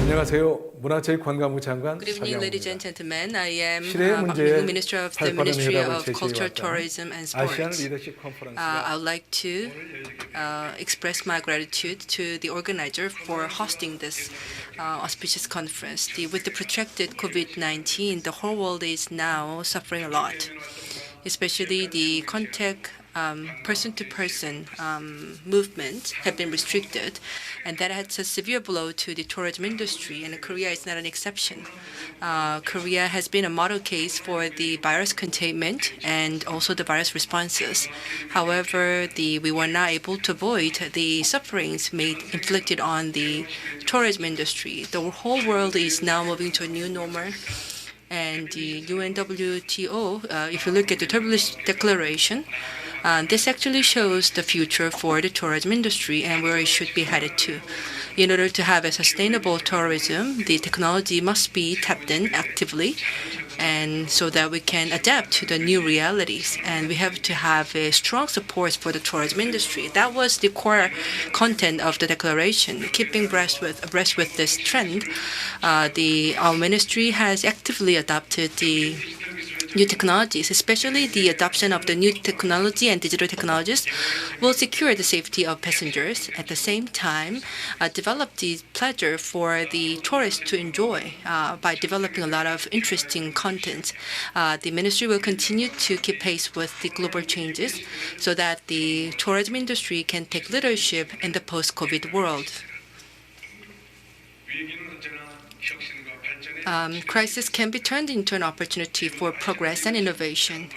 안녕하세요. 문화체육관광부 장관 Good evening, ladies and 차경호입니다. gentlemen. I am 시대의 Pak 문제에 Min-gu, Minister of the 발빠른 Ministry 해답을 of Culture, 제시해왔던 Tourism and 아시안 Sports. 리더십 컨퍼런스가 I would like to express my gratitude to the organizer for hosting this auspicious conference. With the protracted COVID-19, the whole world is now suffering a lot, especially the contact person-to-person movement have been restricted, and that had a severe blow to the tourism industry, and Korea is not an exception. Korea has been a model case for the virus containment and also the virus responses. However, we were not able to avoid the sufferings inflicted on the tourism industry. The whole world is now moving to a new normal. And the UNWTO, if you look at the Turbulence Declaration, this actually shows the future for the tourism industry and where it should be headed to. In order to have a sustainable tourism, the technology must be tapped in actively, and so that we can adapt to the new realities. And we have to have a strong support for the tourism industry. That was the core content of the declaration. Keeping abreast with this trend, our ministry has actively adopted the new technologies, especially the adoption of the new technology and digital technologies will secure the safety of passengers. At the same time, develop the pleasure for the tourists to enjoy by developing a lot of interesting content. The ministry will continue to keep pace with the global changes so that the tourism industry can take leadership in the post-COVID world. Crisis can be turned into an opportunity for progress and innovation.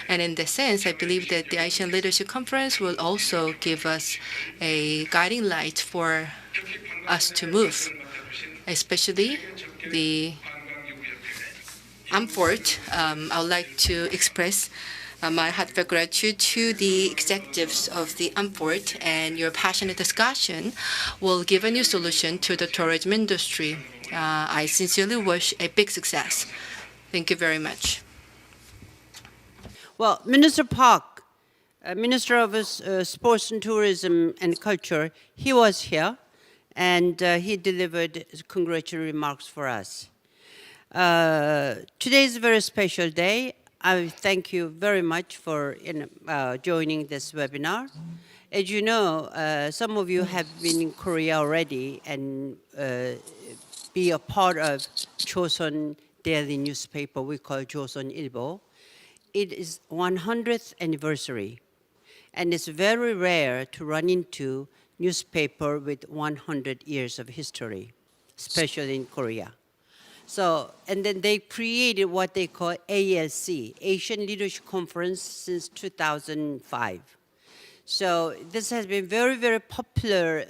And in this sense, I believe that the Asian Leadership Conference will also give us a guiding light for us to move, especially the AMFORHT. I would like to express my heartfelt gratitude to the executives of the AMFORHT, and your passionate discussion will give a new solution to the tourism industry. I sincerely wish a big success. Thank you very much. Well, Minister Park, Minister of Sports and Tourism and Culture, he was here, and he delivered congratulatory remarks for us. Today is a very special day. I thank you very much for joining this webinar. As you know, some of you have been in Korea already and be a part of Joseon daily newspaper we call Joseon Ilbo. It is 100th anniversary, and it's very rare to run into newspaper with 100 years of history, especially in Korea. So, and then they created what they call ALC, Asian Leadership Conference, since 2005. So this has been very, very popular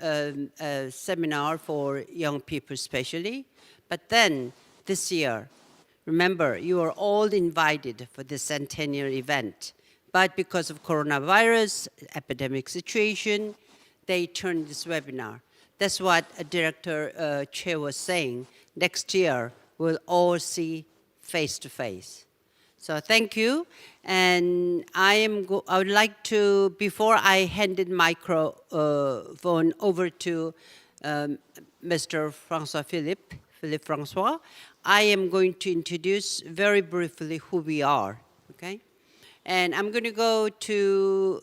seminar for young people especially. But then this year, remember, you are all invited for the centennial event. But because of coronavirus epidemic situation, they turned this webinar. That's what Director Chair was saying. Next year, we'll all see face to face. So thank you, and I would like to, before I hand the microphone over to Mr. Francois Philippe Francois, I am going to introduce very briefly who we are, okay? And I'm going to go to,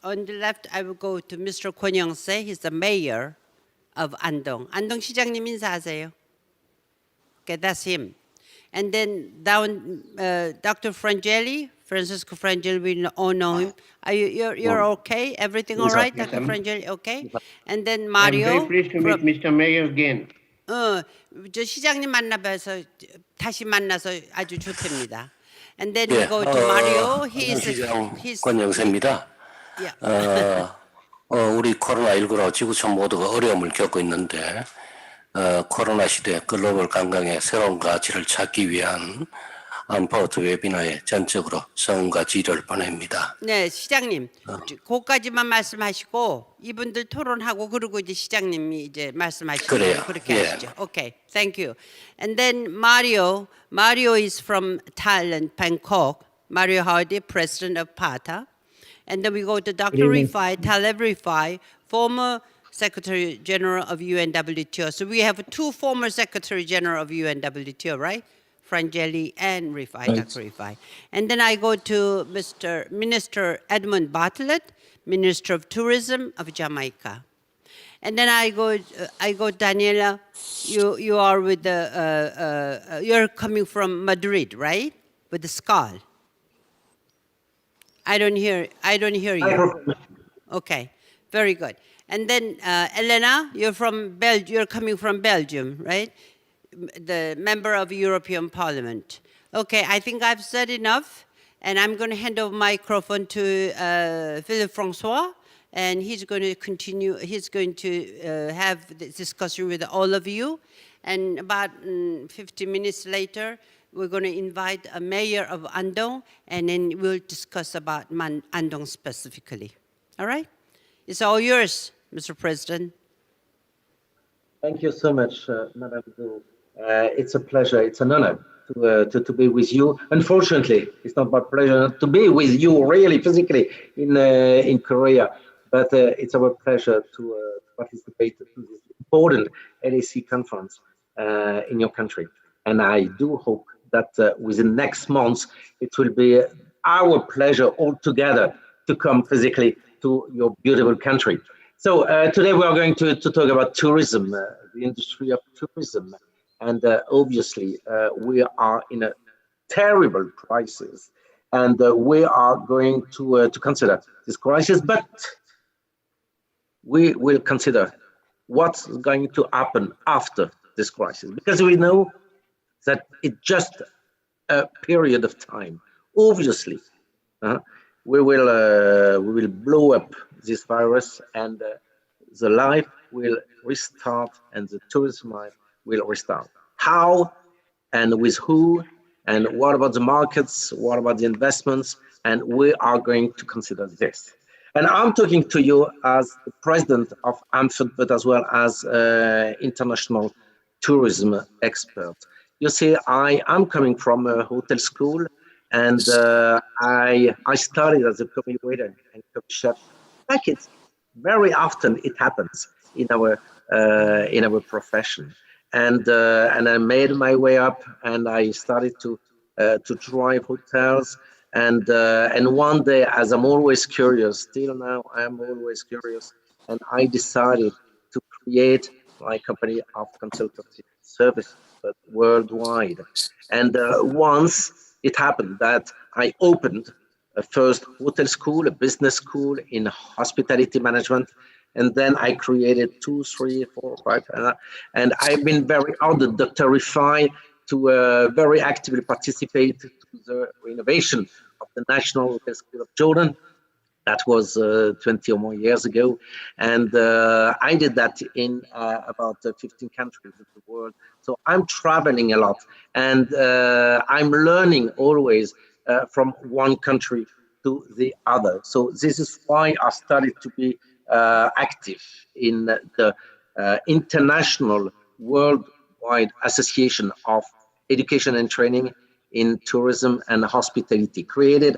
on the left, I will go to Mr. YangSae. He's the mayor of Andong. 안동 시장님 인사하세요. Okay, that's him. And then down, Dr. Frangialli, Francesco Frangialli, we all know him. Are you're okay? Everything all right, Dr. Frangialli? Okay. And then Mario. I'm very pleased to meet Mr. Mayor again. 저 시장님 만나봐서 다시 만나서 아주 좋답니다. And then we go to Mario. he's 권영세입니다. Yeah. 우리 코로나19로 지구촌 모두가 어려움을 겪고 있는데 코로나 시대 글로벌 관광의 새로운 가치를 찾기 위한 안포트 웨비나에 전적으로 성과 지휘를 보냅니다. 네, 시장님. 그거까지만 말씀하시고 이분들 토론하고 그리고 이제 시장님이 이제 말씀하시는 그래요. 그렇게 예. 하시죠. Okay, thank you. And then Mario is from Thailand, Bangkok. Mario Hardy, president of PATA. And then we go to Dr. Rifai, Taleb Rifai, former Secretary General of UNWTO. So we have 2 former Secretary General of UNWTO, right? Frangialli and Rifai, Right. Dr. Rifai. And then I go to Minister Edmund Bartlett, Minister of Tourism of Jamaica. And then I go, Daniela, you are with the, you're coming from Madrid, right? With the Skål. I don't hear you. Okay, very good. And then Elena, you're coming from Belgium, right? The member of European Parliament. Okay, I think I've said enough, and I'm going to hand over microphone to Philippe Francois, and he's going to continue. He's going to have the discussion with all of you, and about 50 minutes later, we're going to invite a mayor of Andong, and then we'll discuss about Andong specifically. All right? It's all yours, Mr. President. Thank you so much, Madam Du. It's a pleasure, it's an honor to be with you. Unfortunately, it's not my pleasure to be with you really physically in Korea, but it's our pleasure to participate to this important ALC conference in your country. And I do hope that within next month, it will be our pleasure all together to come physically to your beautiful country. So today we are going to talk about tourism, the industry of tourism. And obviously, we are in a terrible crisis, and we are going to consider this crisis, but we will consider what's going to happen after this crisis, because we know that it's just a period of time. Obviously, we will blow up this virus, and the life will restart, and the tourism life will restart. How and with who, and what about the markets, what about the investments, and we are going to consider this. And I'm talking to you as the president of AMFORHT, but as well as international tourism expert. You see, I am coming from a hotel school, and I studied as a coffee waiter and coffee chef. Like it very often it happens in our profession, and I made my way up, and I started to drive hotels, and one day, as I'm always curious, still now I'm always curious, and I decided to create my company of consultancy service, but worldwide. And once it happened that I opened a first hotel school, a business school in hospitality management, and then I created 2, 3, 4, 5, and I've been very honored, Dr. Rifai, to very actively participate to the renovation of the National Hotel School of Jordan. That was 20 or more years ago, and I did that in about 15 countries of the world. So I'm traveling a lot, and I'm learning always from one country to the other. So this is why I started to be active in the International Worldwide Association of Education and Training in Tourism and Hospitality, created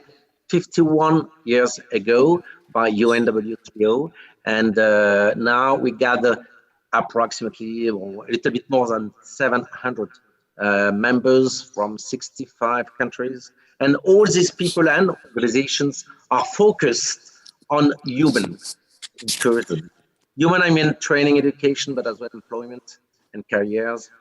51 years ago by UNWTO, and now we gather approximately a little bit more than 700 members from 65 countries, and all these people and organizations are focused on human in tourism. Human, I mean training, education, but as well employment and careers.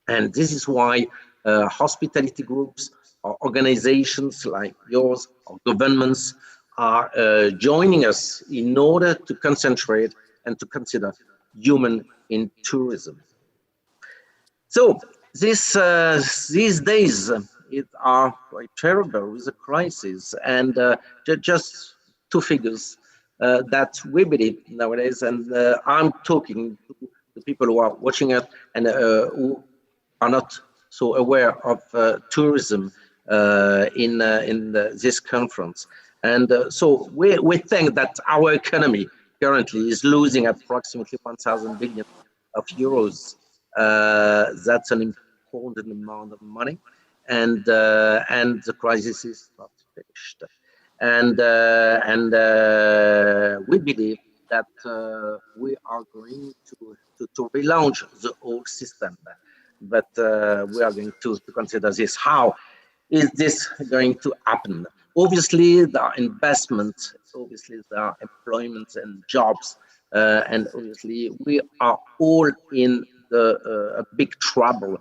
And this is why hospitality groups or organizations like yours or governments are joining us in order to concentrate and to consider human in tourism. So these days are quite terrible with the crisis, and just 2 figures that we believe nowadays, and I'm talking to the people who are watching it and who are not so aware of tourism in this conference. And so we think that our economy currently is losing approximately 1,000 billion of euros. That's an important amount of money, and the crisis is not finished. And we believe that we are going to relaunch the whole system. But we are going to consider this. How is this going to happen? Obviously, there are investments, obviously, there are employments and jobs, and obviously, we are all in a big trouble,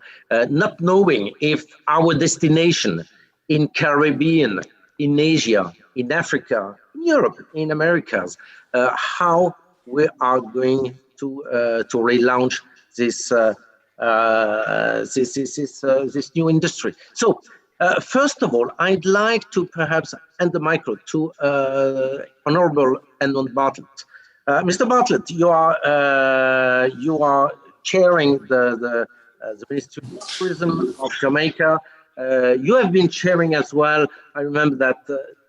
not knowing if our destination in Caribbean, in Asia, in Africa, in Europe, in Americas, how we are going to relaunch this this new industry. So, first of all, I'd like to perhaps hand the micro to Honorable Edmund Bartlett. Mr. Bartlett, you are chairing the Ministry of Tourism of Jamaica. You have been chairing as well. I remember that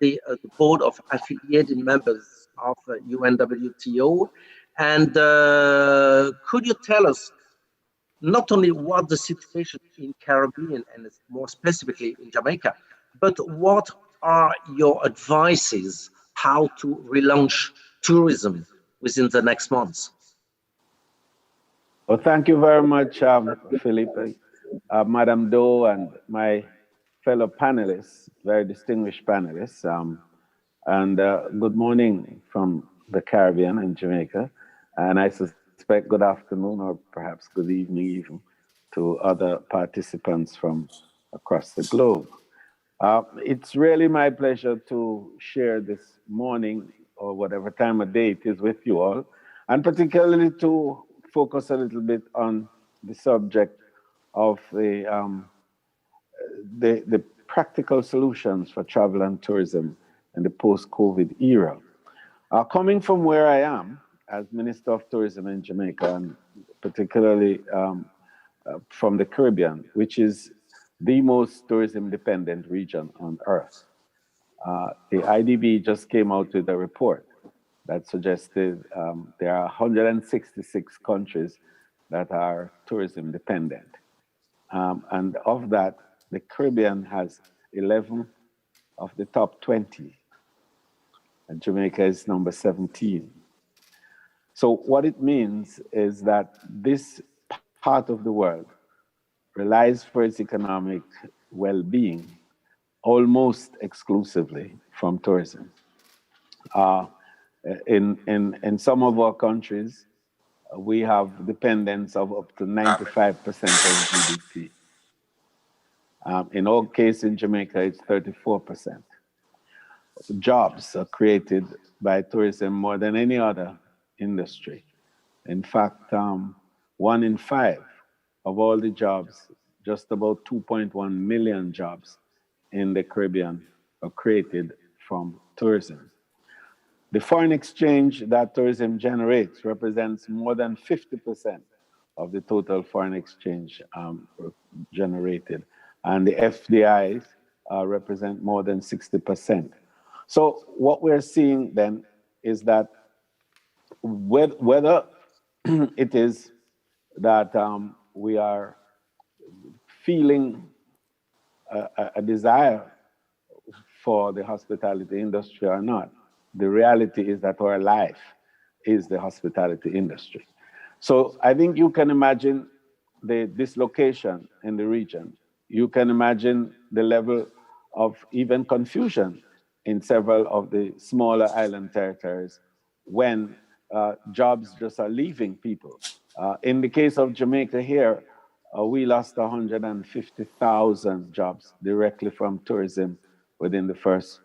the board of affiliated members of UNWTO. And could you tell us not only what the situation in Caribbean and more specifically in Jamaica, but what are your advices how to relaunch tourism within the next months? Well, thank you very much, Philippe, Madam Doe, and my fellow panelists, very distinguished panelists. And good morning from the Caribbean and Jamaica. And I suspect good afternoon or perhaps good evening even to other participants from across the globe. It's really my pleasure to share this morning or whatever time of day it is with you all, and particularly to focus a little bit on the subject of the practical solutions for travel and tourism in the post-COVID era. Coming from where I am as Minister of Tourism in Jamaica, and particularly from the Caribbean, which is the most tourism-dependent region on earth. The IDB just came out with a report that suggested there are 166 countries that are tourism dependent. And of that, the Caribbean has 11 of the top 20. And Jamaica is number 17. So what it means is that this part of the world relies for its economic well-being almost exclusively from tourism. In some of our countries, we have dependence of up to 95% of GDP. In our case in Jamaica, it's 34%. Jobs are created by tourism more than any other industry. In fact, 1 in 5 of all the jobs, just about 2.1 million jobs in the Caribbean are created from tourism. The foreign exchange that tourism generates represents more than 50% of the total foreign exchange generated. And the FDIs represent more than 60%. So what we're seeing then is that whether it is that we are feeling a desire for the hospitality industry or not, the reality is that our life is the hospitality industry. So I think you can imagine the dislocation in the region. You can imagine the level of even confusion in several of the smaller island territories when jobs just are leaving people. In the case of Jamaica here, we lost 150,000 jobs directly from tourism within the first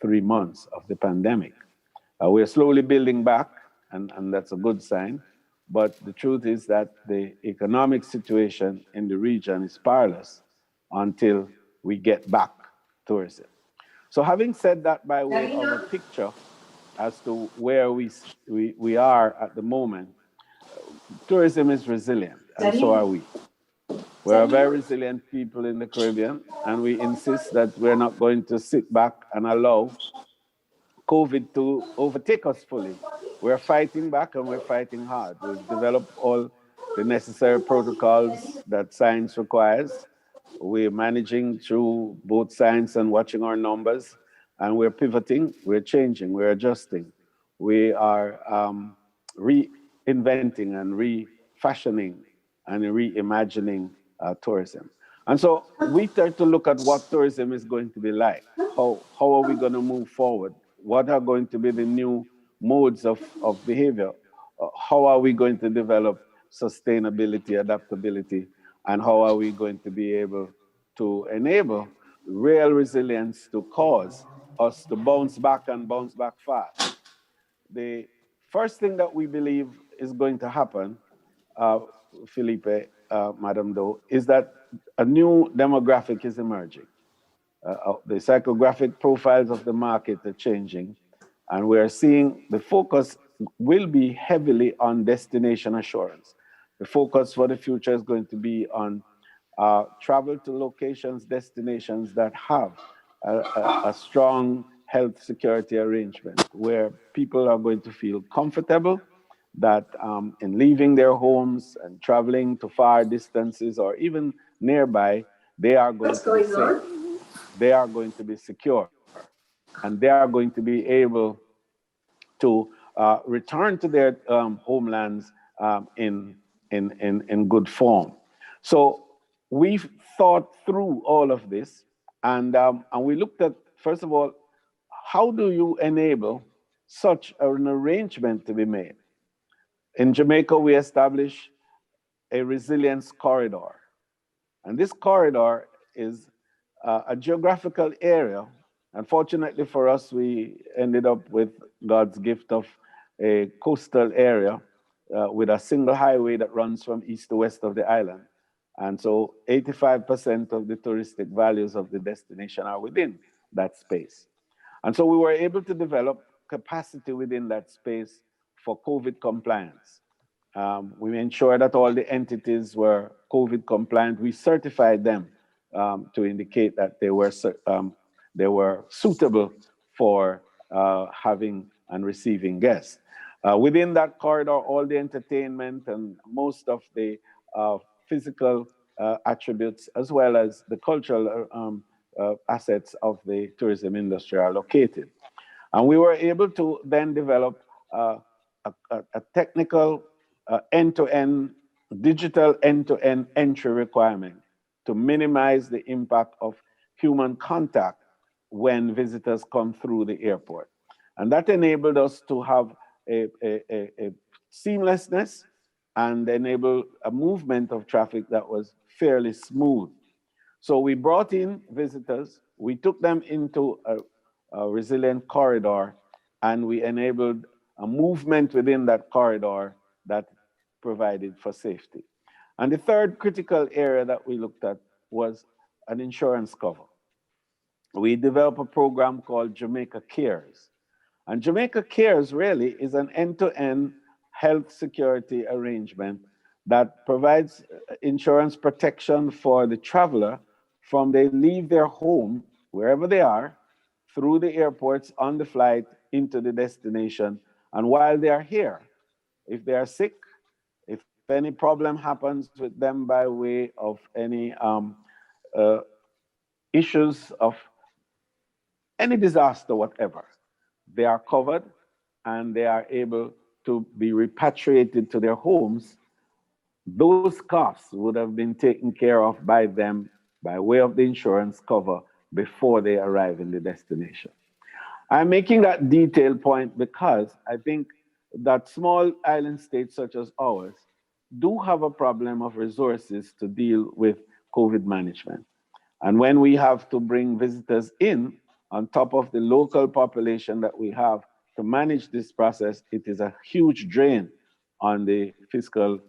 3 months of the pandemic. We're slowly building back, and that's a good sign. But the truth is that the economic situation in the region is perilous until we get back tourism. So having said that by way of a picture as to where we are at the moment, tourism is resilient, and so are we. We're a very resilient people in the Caribbean, and we insist that we're not going to sit back and allow COVID to overtake us fully. We're fighting back, and we're fighting hard. We've developed all the necessary protocols that science requires. We're managing through both science and watching our numbers, and we're pivoting, we're changing, we're adjusting. we are reinventing and refashioning and reimagining tourism. And so we start to look at what tourism is going to be like. How are we going to move forward? What are going to be the new modes of behavior? How are we going to develop sustainability, adaptability, and how are we going to be able to enable real resilience to cause us to bounce back and bounce back fast? The first thing that we believe is going to happen, Philippe, Madam Doe, is that a new demographic is emerging. The psychographic profiles of the market are changing, and we are seeing the focus will be heavily on destination assurance. The focus for the future is going to be on travel to locations, destinations that have a strong health security arrangement, where people are going to feel comfortable that in leaving their homes and traveling to far distances or even nearby, they are going to be safe. They are going to be secure, and they are going to be able to return to their homelands in good form. So we've thought through all of this, and we looked at, first of all, how do you enable such an arrangement to be made? In Jamaica, we established a resilience corridor. And this corridor is a geographical area. Unfortunately for us, we ended up with God's gift of a coastal area with a single highway that runs from east to west of the island. And so 85% of the touristic values of the destination are within that space. And so we were able to develop capacity within that space for COVID compliance. We ensured that all the entities were COVID compliant. We certified them to indicate that they were suitable for having and receiving guests. Within that corridor, all the entertainment and most of the physical attributes, as well as the cultural assets of the tourism industry are located. And we were able to then develop a technical end-to-end, digital end-to-end entry requirement to minimize the impact of human contact when visitors come through the airport. And that enabled us to have a seamlessness and enable a movement of traffic that was fairly smooth. So we brought in visitors, we took them into a resilient corridor, and we enabled a movement within that corridor that provided for safety. And the third critical area that we looked at was an insurance cover. We developed a program called Jamaica Cares. And Jamaica Cares really is an end-to-end health security arrangement that provides insurance protection for the traveler from they leave their home, wherever they are, through the airports, on the flight, into the destination. And while they are here, if they are sick, if any problem happens with them by way of any issues of any disaster, whatever, they are covered and they are able to be repatriated to their homes. Those costs would have been taken care of by them by way of the insurance cover before they arrive in the destination. I'm making that detailed point because I think that small island states such as ours do have a problem of resources to deal with COVID management. And when we have to bring visitors in on top of the local population that we have to manage this process, it is a huge drain on the fiscal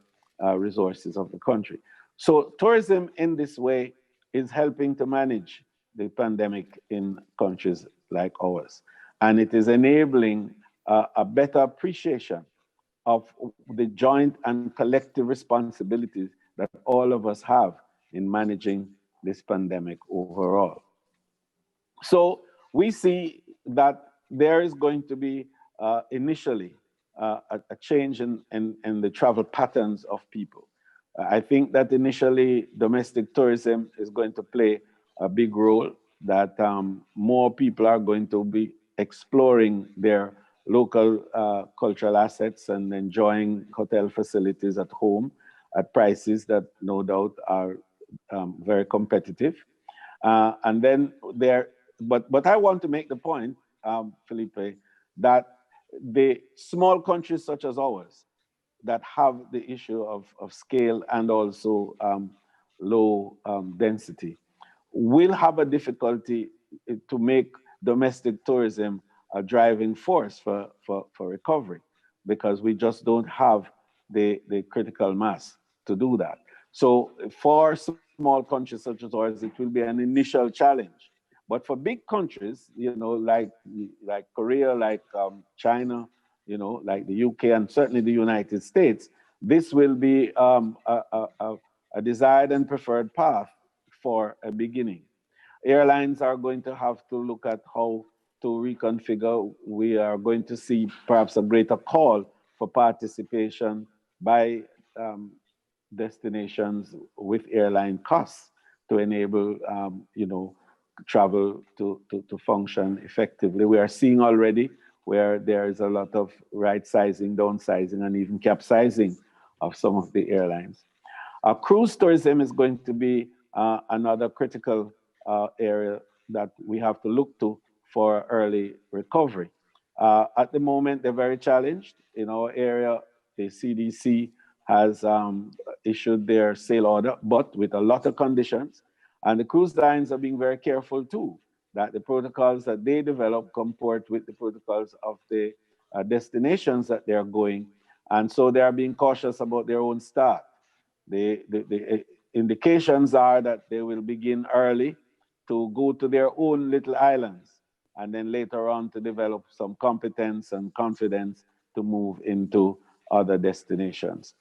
resources of the country. So tourism in this way is helping to manage the pandemic in countries like ours. And it is enabling a better appreciation of the joint and collective responsibilities that all of us have in managing this pandemic overall. So we see that there is going to be initially a change in the travel patterns of people. I think that initially domestic tourism is going to play a big role, that more people are going to be exploring their local cultural assets and enjoying hotel facilities at home at prices that no doubt are very competitive. And then but I want to make the point, Philippe, that the small countries such as ours that have the issue of scale and also low density will have a difficulty to make domestic tourism a driving force for recovery, because we just don't have the critical mass to do that. So for small countries such as ours, it will be an initial challenge. But for big countries, you know, like Korea, like China, you know, like the UK and certainly the United States, this will be a desired and preferred path for a beginning. Airlines are going to have to look at how to reconfigure. We are going to see perhaps a greater call for participation by destinations with airline costs to enable, you know, travel to function effectively. We are seeing already where there is a lot of right-sizing, downsizing, and even capsizing of some of the airlines. Cruise tourism is going to be another critical area that we have to look to for early recovery. At the moment, they're very challenged. In our area, the CDC has issued their sail order, but with a lot of conditions. And the cruise lines are being very careful too, that the protocols that they develop comport with the protocols of the destinations that they're going. And so they are being cautious about their own start. The indications are that they will begin early to go to their own little islands, and then later on to develop some competence and confidence to move into other destinations.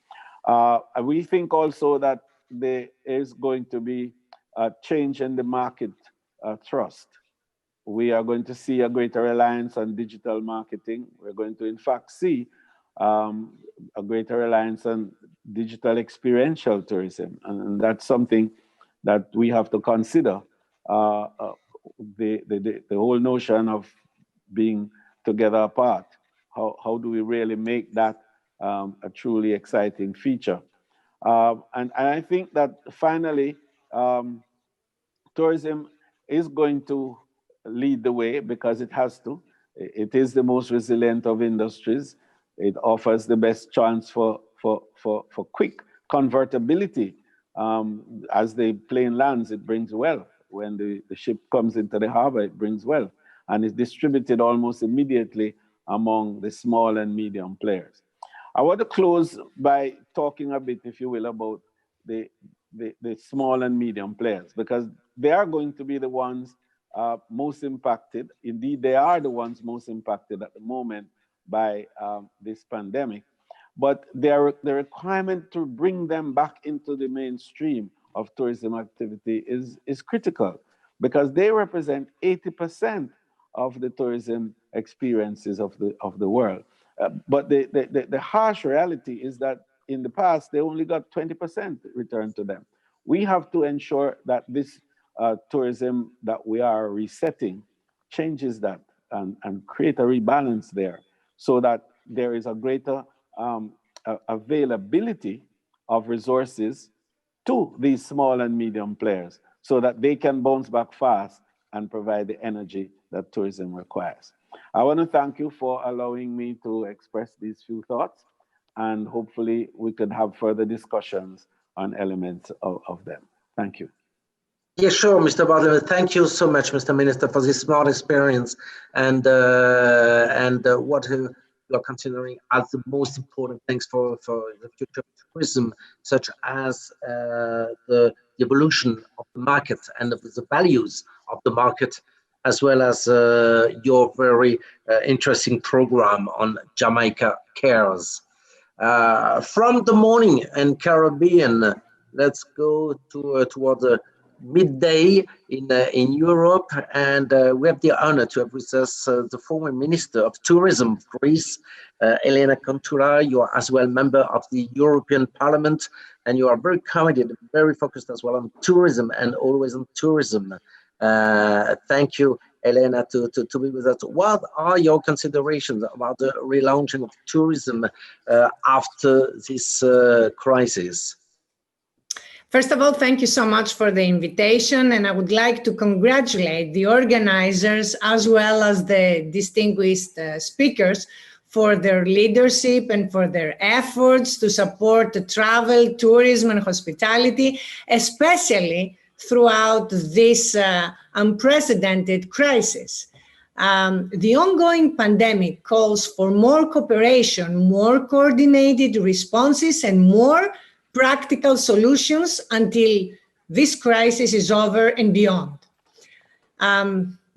We think also that there is going to be a change in the market thrust. We are going to see a greater reliance on digital marketing. We're going to, in fact, see a greater reliance on digital experiential tourism. And that's something that we have to consider. The whole notion of being together apart. How do we really make that a truly exciting feature? And I think that finally, tourism is going to lead the way because it has to. It is the most resilient of industries. It offers the best chance for quick convertibility. As the plane lands, it brings wealth. When the ship comes into the harbor, it brings wealth. And it's distributed almost immediately among the small and medium players. I want to close by talking a bit, if you will, about the small and medium players, because they are going to be the ones most impacted. Indeed, they are the ones most impacted at the moment by this pandemic. But the requirement to bring them back into the mainstream of tourism activity is critical, because they represent 80% of the tourism experiences of the world. But the harsh reality is that in the past, they only got 20% returned to them. We have to ensure that this tourism that we are resetting changes that and create a rebalance there, so that there is a greater availability of resources to these small and medium players, so that they can bounce back fast and provide the energy that tourism requires. I want to thank you for allowing me to express these few thoughts, and hopefully we could have further discussions on elements of them. Thank you. Yeah, sure, Mr. Bartlett. Thank you so much, Mr. Minister, for this smart experience and what you are considering as the most important things for the future of tourism, such as the evolution of the market and of the values of the market, as well as your very interesting program on Jamaica Cares. From the morning and Caribbean, let's go toward the midday in Europe, and we have the honor to have with us the former Minister of Tourism of Greece, Elena Kountoura. You are as well member of the European Parliament, and you are very committed, very focused as well on tourism and always on tourism. Thank you, Elena to be with us. What are your considerations about the relaunching of tourism after this crisis? First of all, thank you so much for the invitation, and I would like to congratulate the organizers as well as the distinguished speakers for their leadership and for their efforts to support the travel, tourism, and hospitality, especially throughout this unprecedented crisis. The ongoing pandemic calls for more cooperation, more coordinated responses, and more practical solutions until this crisis is over and beyond.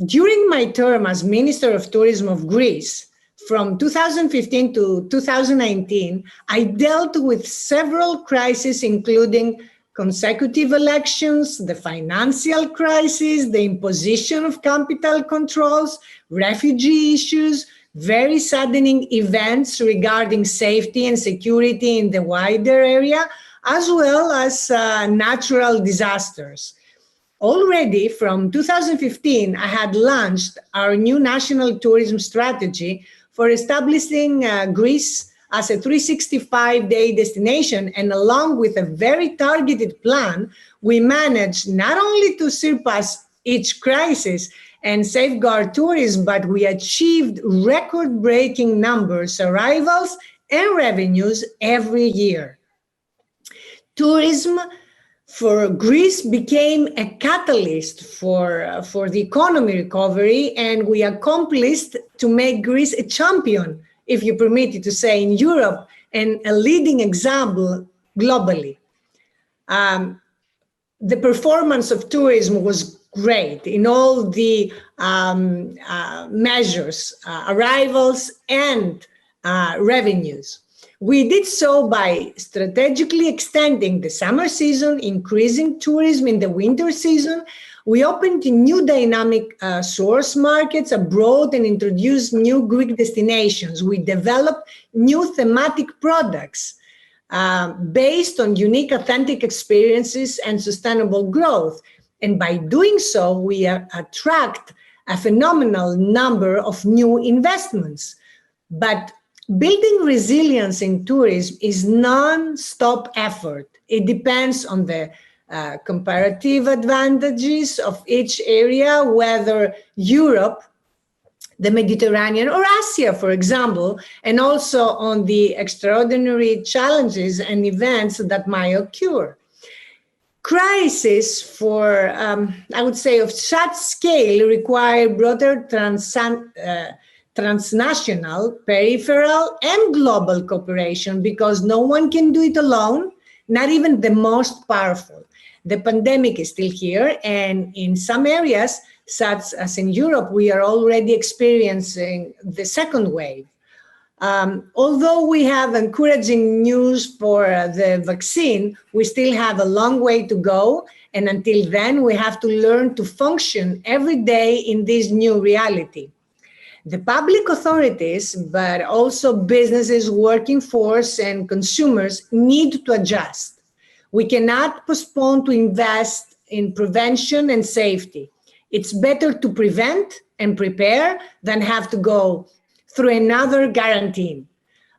During my term as Minister of Tourism of Greece, from 2015 to 2019, I dealt with several crises, including consecutive elections, the financial crisis, the imposition of capital controls, refugee issues, very saddening events regarding safety and security in the wider area, as well as natural disasters. Already from 2015, I had launched our new national tourism strategy for establishing Greece as a 365-day destination, and along with a very targeted plan, we managed not only to surpass each crisis and safeguard tourism, but we achieved record-breaking numbers, arrivals, and revenues every year. Tourism for Greece became a catalyst for the economy recovery, and we accomplished to make Greece a champion, if you permit me to say, in Europe, and a leading example globally. The performance of tourism was great in all the measures, arrivals and revenues. We did so by strategically extending the summer season, increasing tourism in the winter season. We opened new dynamic source markets abroad and introduced new Greek destinations. We developed new thematic products based on unique, authentic experiences and sustainable growth. And by doing so, we attract a phenomenal number of new investments. But building resilience in tourism is non-stop effort. It depends on the comparative advantages of each area, whether Europe, the Mediterranean, or Asia, for example, and also on the extraordinary challenges and events that might occur. Crises for, I would say, of such scale require broader transnational, peripheral, and global cooperation, because no one can do it alone, not even the most powerful. The pandemic is still here, and in some areas, such as in Europe, we are already experiencing the second wave. Although we have encouraging news for the vaccine, we still have a long way to go, and until then, we have to learn to function every day in this new reality. The public authorities, but also businesses, working force, and consumers need to adjust. We cannot postpone to invest in prevention and safety. It's better to prevent and prepare than have to go through another quarantine.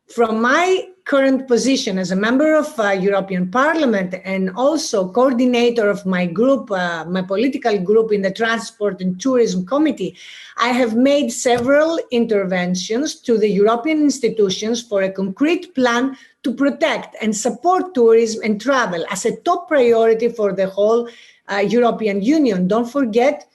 From my current position as a member of European Parliament and also coordinator of my group, my political group in the Transport and Tourism Committee, I have made several interventions to the European institutions for a concrete plan to protect and support tourism and travel as a top priority for the whole European Union. Don't forget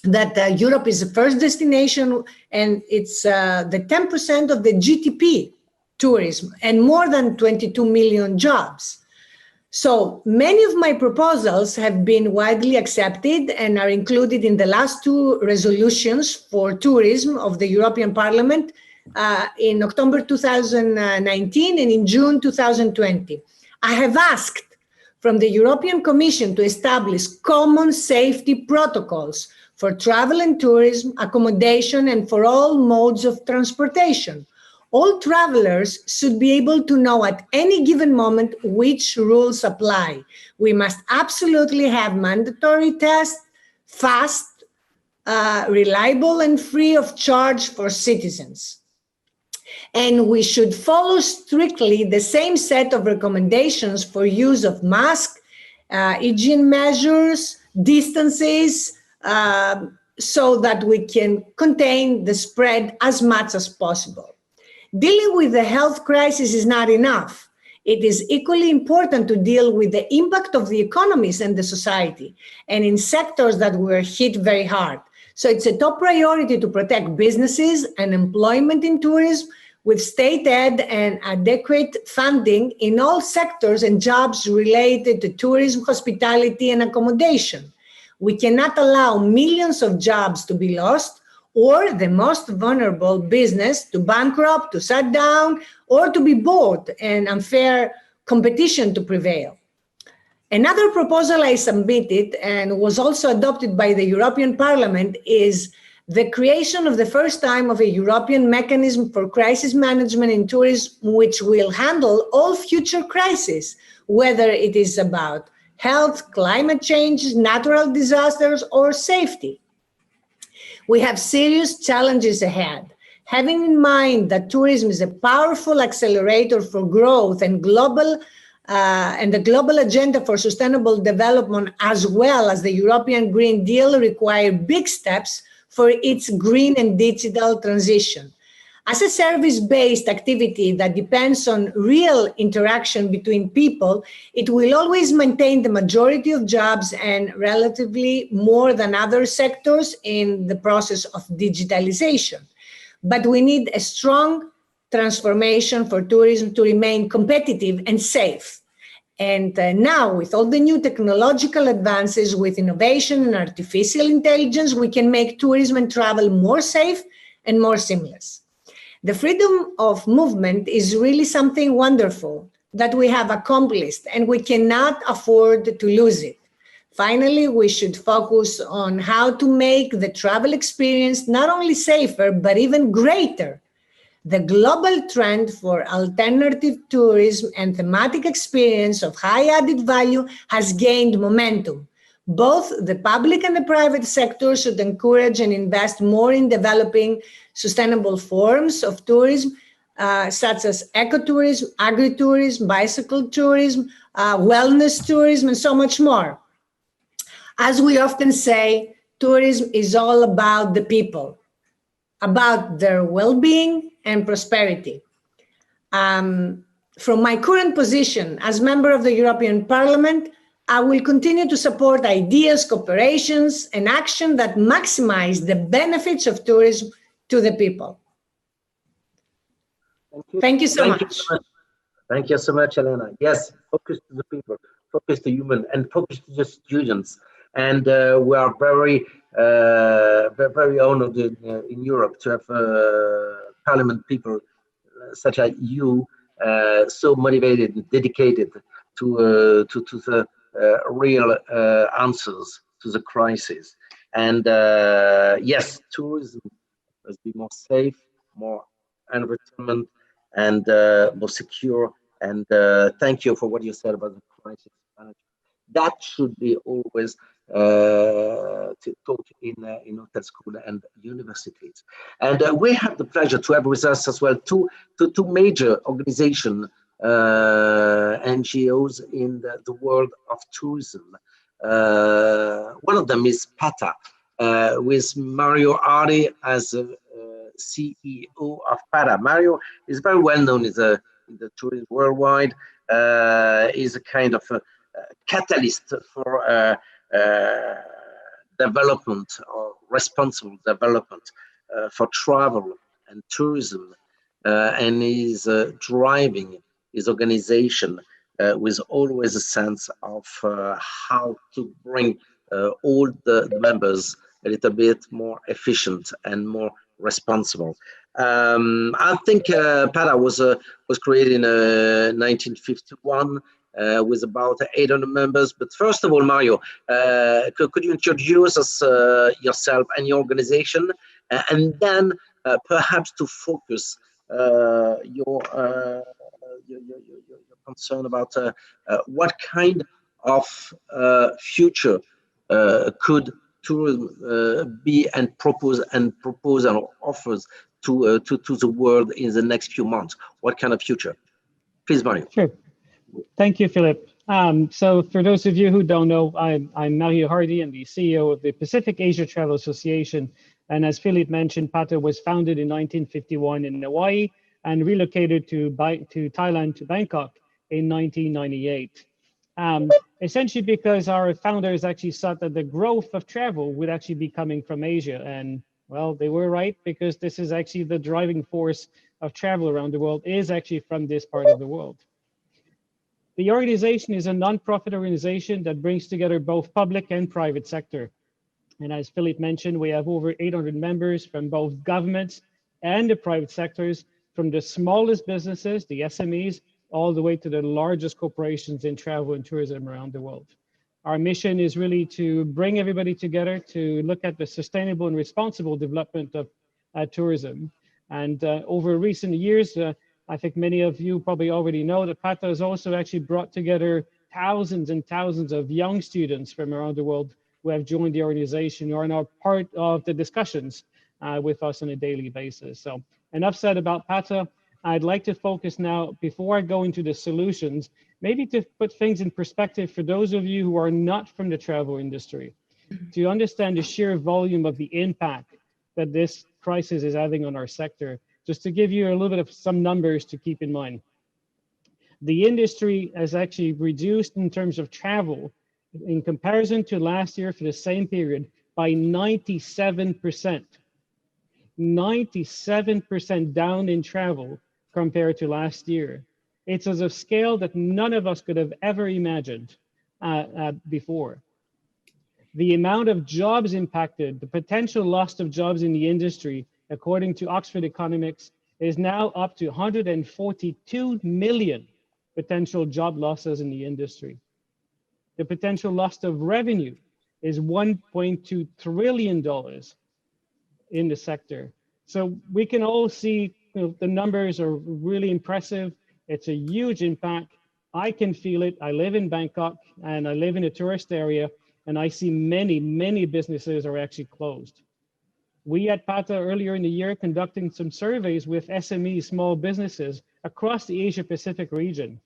that Europe is the first destination, and it's the 10% of the GDP tourism and more than 22 million jobs. So many of my proposals have been widely accepted and are included in the last two resolutions for tourism of the European Parliament in October 2019 and in June 2020. I have asked from the European Commission to establish common safety protocols for travel and tourism, accommodation, and for all modes of transportation. All travelers should be able to know at any given moment which rules apply. We must absolutely have mandatory tests, fast reliable and free of charge for citizens. And we should follow strictly the same set of recommendations for use of masks, hygiene measures, distances, so that we can contain the spread as much as possible. Dealing with the health crisis is not enough. It is equally important to deal with the impact of the economies and the society, and in sectors that were hit very hard. So it's a top priority to protect businesses and employment in tourism with state aid and adequate funding in all sectors and jobs related to tourism, hospitality, and accommodation. We cannot allow millions of jobs to be lost, or the most vulnerable business to bankrupt, to shut down, or to be bought, and unfair competition to prevail. Another proposal I submitted and was also adopted by the European Parliament is the creation of the first time of a European mechanism for crisis management in tourism, which will handle all future crises, whether it is about health, climate change, natural disasters, or safety. We have serious challenges ahead. Having in mind that tourism is a powerful accelerator for growth and the global agenda for sustainable development, as well as the European Green Deal, require big steps for its green and digital transition. As a service-based activity that depends on real interaction between people, it will always maintain the majority of jobs and relatively more than other sectors in the process of digitalization. But we need a strong transformation for tourism to remain competitive and safe. And now, with all the new technological advances with innovation and artificial intelligence, we can make tourism and travel more safe and more seamless. The freedom of movement is really something wonderful that we have accomplished, and we cannot afford to lose it. Finally, we should focus on how to make the travel experience not only safer, but even greater. The global trend for alternative tourism and thematic experience of high added value has gained momentum. Both the public and the private sector should encourage and invest more in developing sustainable forms of tourism, such as ecotourism, agritourism, bicycle tourism, wellness tourism, and so much more. As we often say, tourism is all about the people, about their well-being and prosperity. From my current position as member of the European Parliament, I will continue to support ideas, cooperations, and action that maximize the benefits of tourism to the people. Thank you so much. Thank you so much, Elena. Yes, focus to the people, focus to human, and focus to the students. And we are very, very honored in Europe to have Parliament people such as you, so motivated and dedicated to the real answers to the crisis. And yes, tourism must be more safe, more environment, and more secure. And thank you for what you said about the crisis management. That should be always taught in hotel school and universities. And we have the pleasure to have with us as well two major organizations, NGOs in the world of tourism. One of them is PATA, with Mario Ari as CEO of PATA. Mario is very well known in the tourism worldwide. Is a kind of a catalyst for development or responsible development for travel and tourism, and is driving his organization with always a sense of how to bring all the members a little bit more efficient and more responsible. I think PATA was created in 1951 with about 800 members. But first of all, Mario, could you introduce us yourself and your organization, and then perhaps to focus your concern about what kind of future could tourism be and propose offers to the world in the next few months? What kind of future? Please, Mario. Sure. Thank you, Philippe. So for those of you who don't know, I'm Mario Hardy. I'm the CEO of the Pacific Asia Travel Association. And as Philippe mentioned, PATA was founded in 1951 in Hawaii and relocated to Thailand, to Bangkok in 1998. Essentially because our founders actually thought that the growth of travel would actually be coming from Asia. And well, they were right, because this is actually the driving force of travel around the world is actually from this part of the world. The organization is a non-profit organization that brings together both public and private sector. And as Philippe mentioned, we have over 800 members from both governments and the private sectors, from the smallest businesses, the SMEs, all the way to the largest corporations in travel and tourism around the world. Our mission is really to bring everybody together to look at the sustainable and responsible development of tourism. And over recent years, I think many of you probably already know that PATA has also actually brought together thousands and thousands of young students from around the world who have joined the organization, who are now part of the discussions with us on a daily basis. So enough said about PATA. I'd like to focus now, before I go into the solutions, maybe to put things in perspective for those of you who are not from the travel industry, to understand the sheer volume of the impact that this crisis is having on our sector. Just to give you a little bit of some numbers to keep in mind. The industry has actually reduced in terms of travel in comparison to last year for the same period by 97%. 97% down in travel compared to last year. It's of a scale that none of us could have ever imagined before. The amount of jobs impacted, the potential loss of jobs in the industry, according to Oxford Economics, is now up to 142 million potential job losses in the industry. The potential loss of revenue is $1.2 trillion in the sector. So we can all see, the numbers are really impressive. It's a huge impact. I can feel it. I live in Bangkok and I live in a tourist area, and I see many, many businesses are actually closed. We at PATA earlier in the year conducting some surveys with SME small businesses across the Asia Pacific region.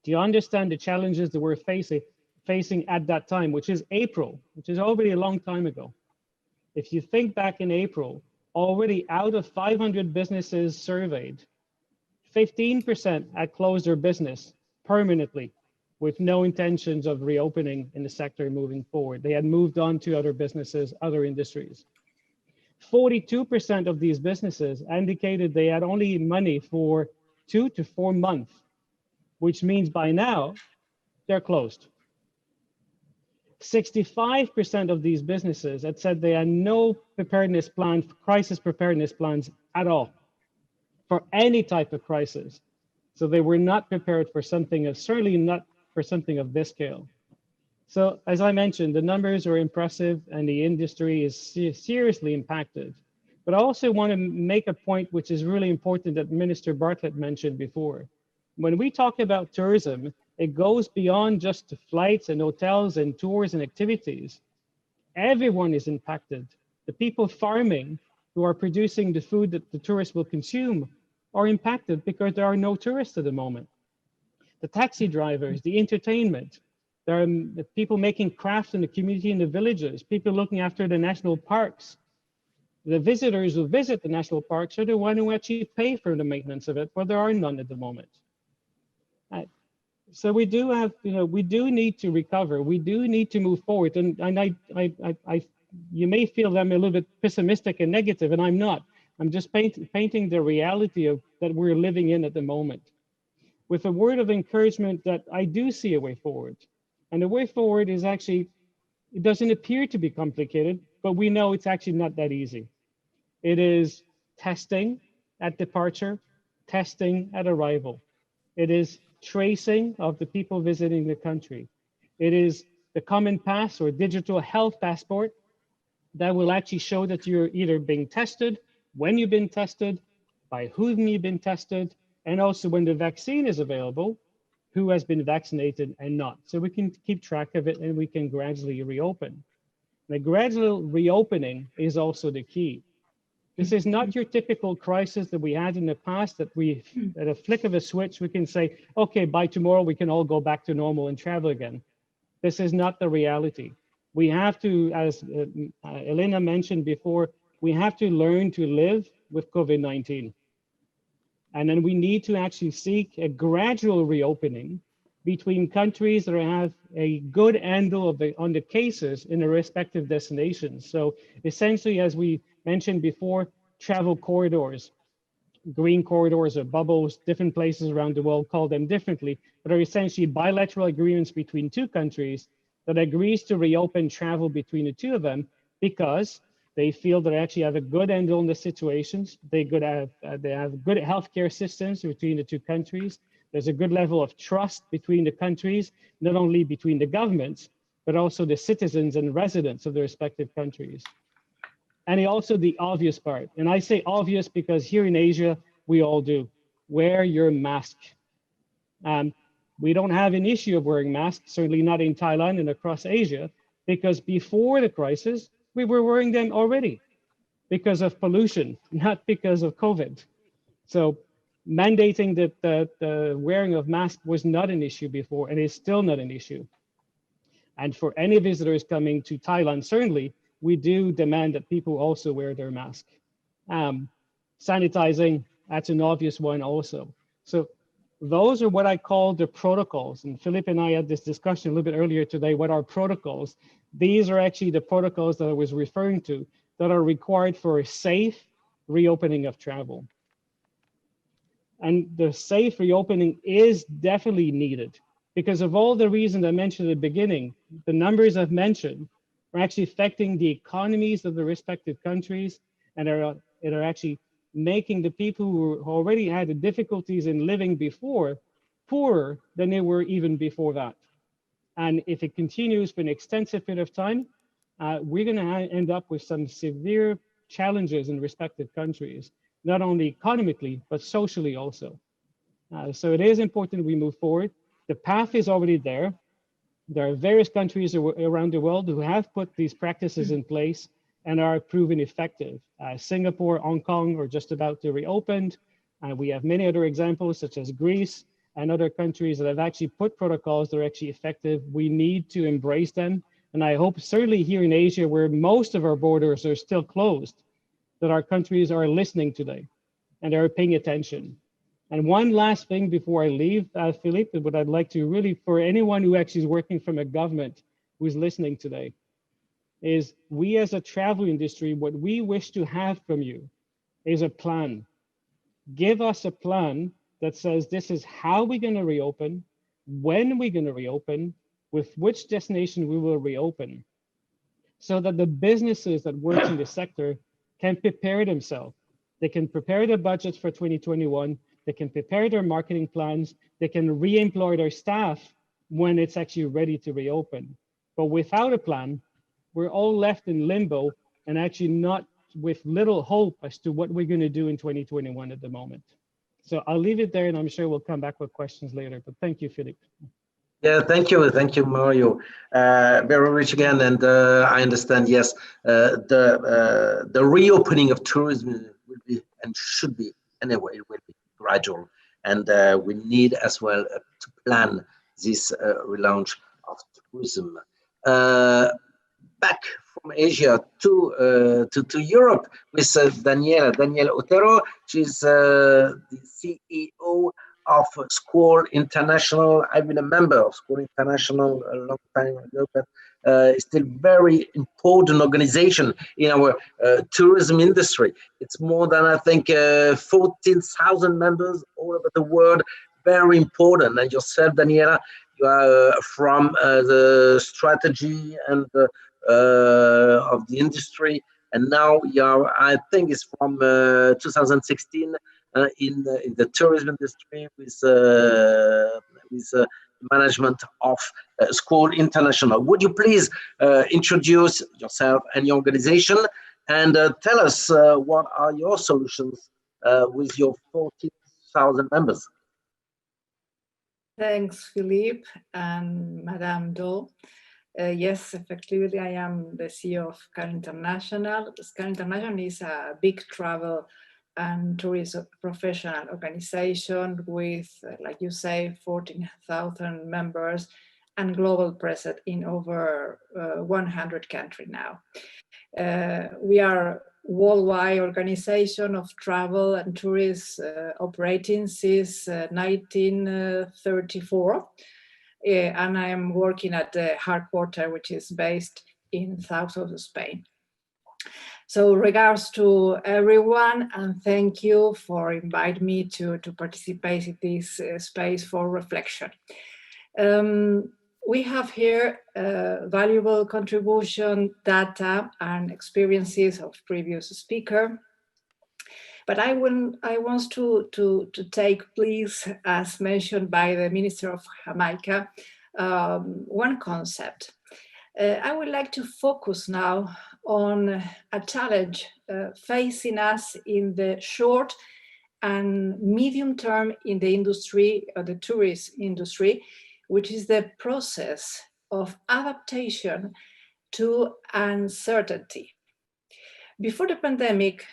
Do you understand the challenges that we're facing at that time, which is April, which is already a long time ago? If you think back in April, already out of 500 businesses surveyed, 15% had closed their business permanently with no intentions of reopening in the sector moving forward. They had moved on to other businesses, other industries. 42% of these businesses indicated they had only money for 2 to 4 months, which means by now they're closed. 65% of these businesses had said they had no preparedness plan, crisis preparedness plans at all for any type of crisis. So they were not prepared for something certainly not for something of this scale. So as I mentioned, the numbers are impressive and the industry is seriously impacted. But I also want to make a point which is really important that Minister Bartlett mentioned before. When we talk about tourism, it goes beyond just the flights and hotels and tours and activities. Everyone is impacted. The people farming who are producing the food that the tourists will consume are impacted because there are no tourists at the moment. The taxi drivers, the entertainment, there are the people making crafts in the community in the villages, people looking after the national parks. The visitors who visit the national parks are the ones who actually pay for the maintenance of it, but there are none at the moment. So we do have, we do need to recover. We do need to move forward. And you may feel that I'm a little bit pessimistic and negative, and I'm not. I'm just painting the reality of that we're living in at the moment, with a word of encouragement that I do see a way forward. And the way forward is actually, it doesn't appear to be complicated, but we know it's actually not that easy. It is testing at departure, testing at arrival. It is tracing of the people visiting the country. It is the common pass or digital health passport that will actually show that you're either being tested, when you've been tested, by whom you've been tested, and also when the vaccine is available, who has been vaccinated and not. So we can keep track of it and we can gradually reopen. The gradual reopening is also the key. This is not your typical crisis that we had in the past that we, at a flick of a switch, we can say, okay, by tomorrow we can all go back to normal and travel again. This is not the reality. We have to, as Elena mentioned before, we have to learn to live with COVID-19. And then we need to actually seek a gradual reopening between countries that have a good handle on the cases in the respective destinations. So essentially, as we mentioned before, travel corridors, green corridors or bubbles, different places around the world call them differently, but are essentially bilateral agreements between two countries that agrees to reopen travel between the two of them because they feel that they actually have a good handle on the situations. They have good healthcare systems between the two countries. There's a good level of trust between the countries, not only between the governments, but also the citizens and residents of the respective countries. And also the obvious part, and I say obvious because here in Asia, we all do, wear your mask. We don't have an issue of wearing masks, certainly not in Thailand and across Asia, because before the crisis, we were wearing them already because of pollution, not because of COVID. So mandating that the wearing of masks was not an issue before and is still not an issue. And for any visitors coming to Thailand, certainly, we do demand that people also wear their mask. Sanitizing, that's an obvious one also. So those are what I call the protocols. And Philippe and I had this discussion a little bit earlier today, what are protocols? These are actually the protocols that I was referring to that are required for a safe reopening of travel. And the safe reopening is definitely needed because of all the reasons I mentioned at the beginning. The numbers I've mentioned are actually affecting the economies of the respective countries and are actually making the people who already had the difficulties in living before poorer than they were even before that. And if it continues for an extensive period of time, we're going to end up with some severe challenges in respective countries, not only economically, but socially also. So it is important we move forward. The path is already there. There are various countries around the world who have put these practices in place and are proven effective. Singapore, Hong Kong are just about to reopen. We have many other examples such as Greece and other countries that have actually put protocols that are actually effective. We need to embrace them. And I hope certainly here in Asia, where most of our borders are still closed, that our countries are listening today and are paying attention. And one last thing before I leave, Philippe, what I'd like to really, for anyone who actually is working from a government who's listening today, is we as a travel industry, what we wish to have from you is a plan. Give us a plan that says this is how we're going to reopen, when we're going to reopen, with which destination we will reopen, so that the businesses that work in the sector can prepare themselves. They can prepare their budgets for 2021, they can prepare their marketing plans, they can re-employ their staff when it's actually ready to reopen. But without a plan, we're all left in limbo and actually not with little hope as to what we're going to do in 2021 at the moment. So I'll leave it there and I'm sure we'll come back with questions later, but thank you, Philippe. Yeah, thank you, Mario. Very rich again, and I understand. Yes, the reopening of tourism will be and should be anyway. It will be gradual, and we need as well to plan this relaunch of tourism. Back from Asia to Europe with Daniela Otero. She's the CEO of Skål International. I've been a member of Skål International a long time ago, but it's still very important organization in our tourism industry. It's more than, I think, 14,000 members all over the world. Very important. And yourself, Daniela, you are from the strategy and of the industry, and now you are, I think, it's from 2016. In the tourism industry with management of Skål International. Would you please introduce yourself and your organization and tell us what are your solutions with your 14,000 members? Thanks, Philippe and Madame Do. Yes, effectively, I am the CEO of Skål International. Skål International is a big travel and tourism professional organization with, like you say, 14,000 members and global presence in over 100 countries now. We are worldwide organization of travel and tourism operating since 1934. And I am working at the headquarters, which is based in south of Spain. So regards to everyone, and thank you for inviting me to participate in this space for reflection. We have here valuable contribution, data, and experiences of previous speaker. But I want to take, please, as mentioned by the Minister of Jamaica, one concept. I would like to focus now on a challenge facing us in the short and medium term in the industry, or the tourist industry, which is the process of adaptation to uncertainty. Before the pandemic,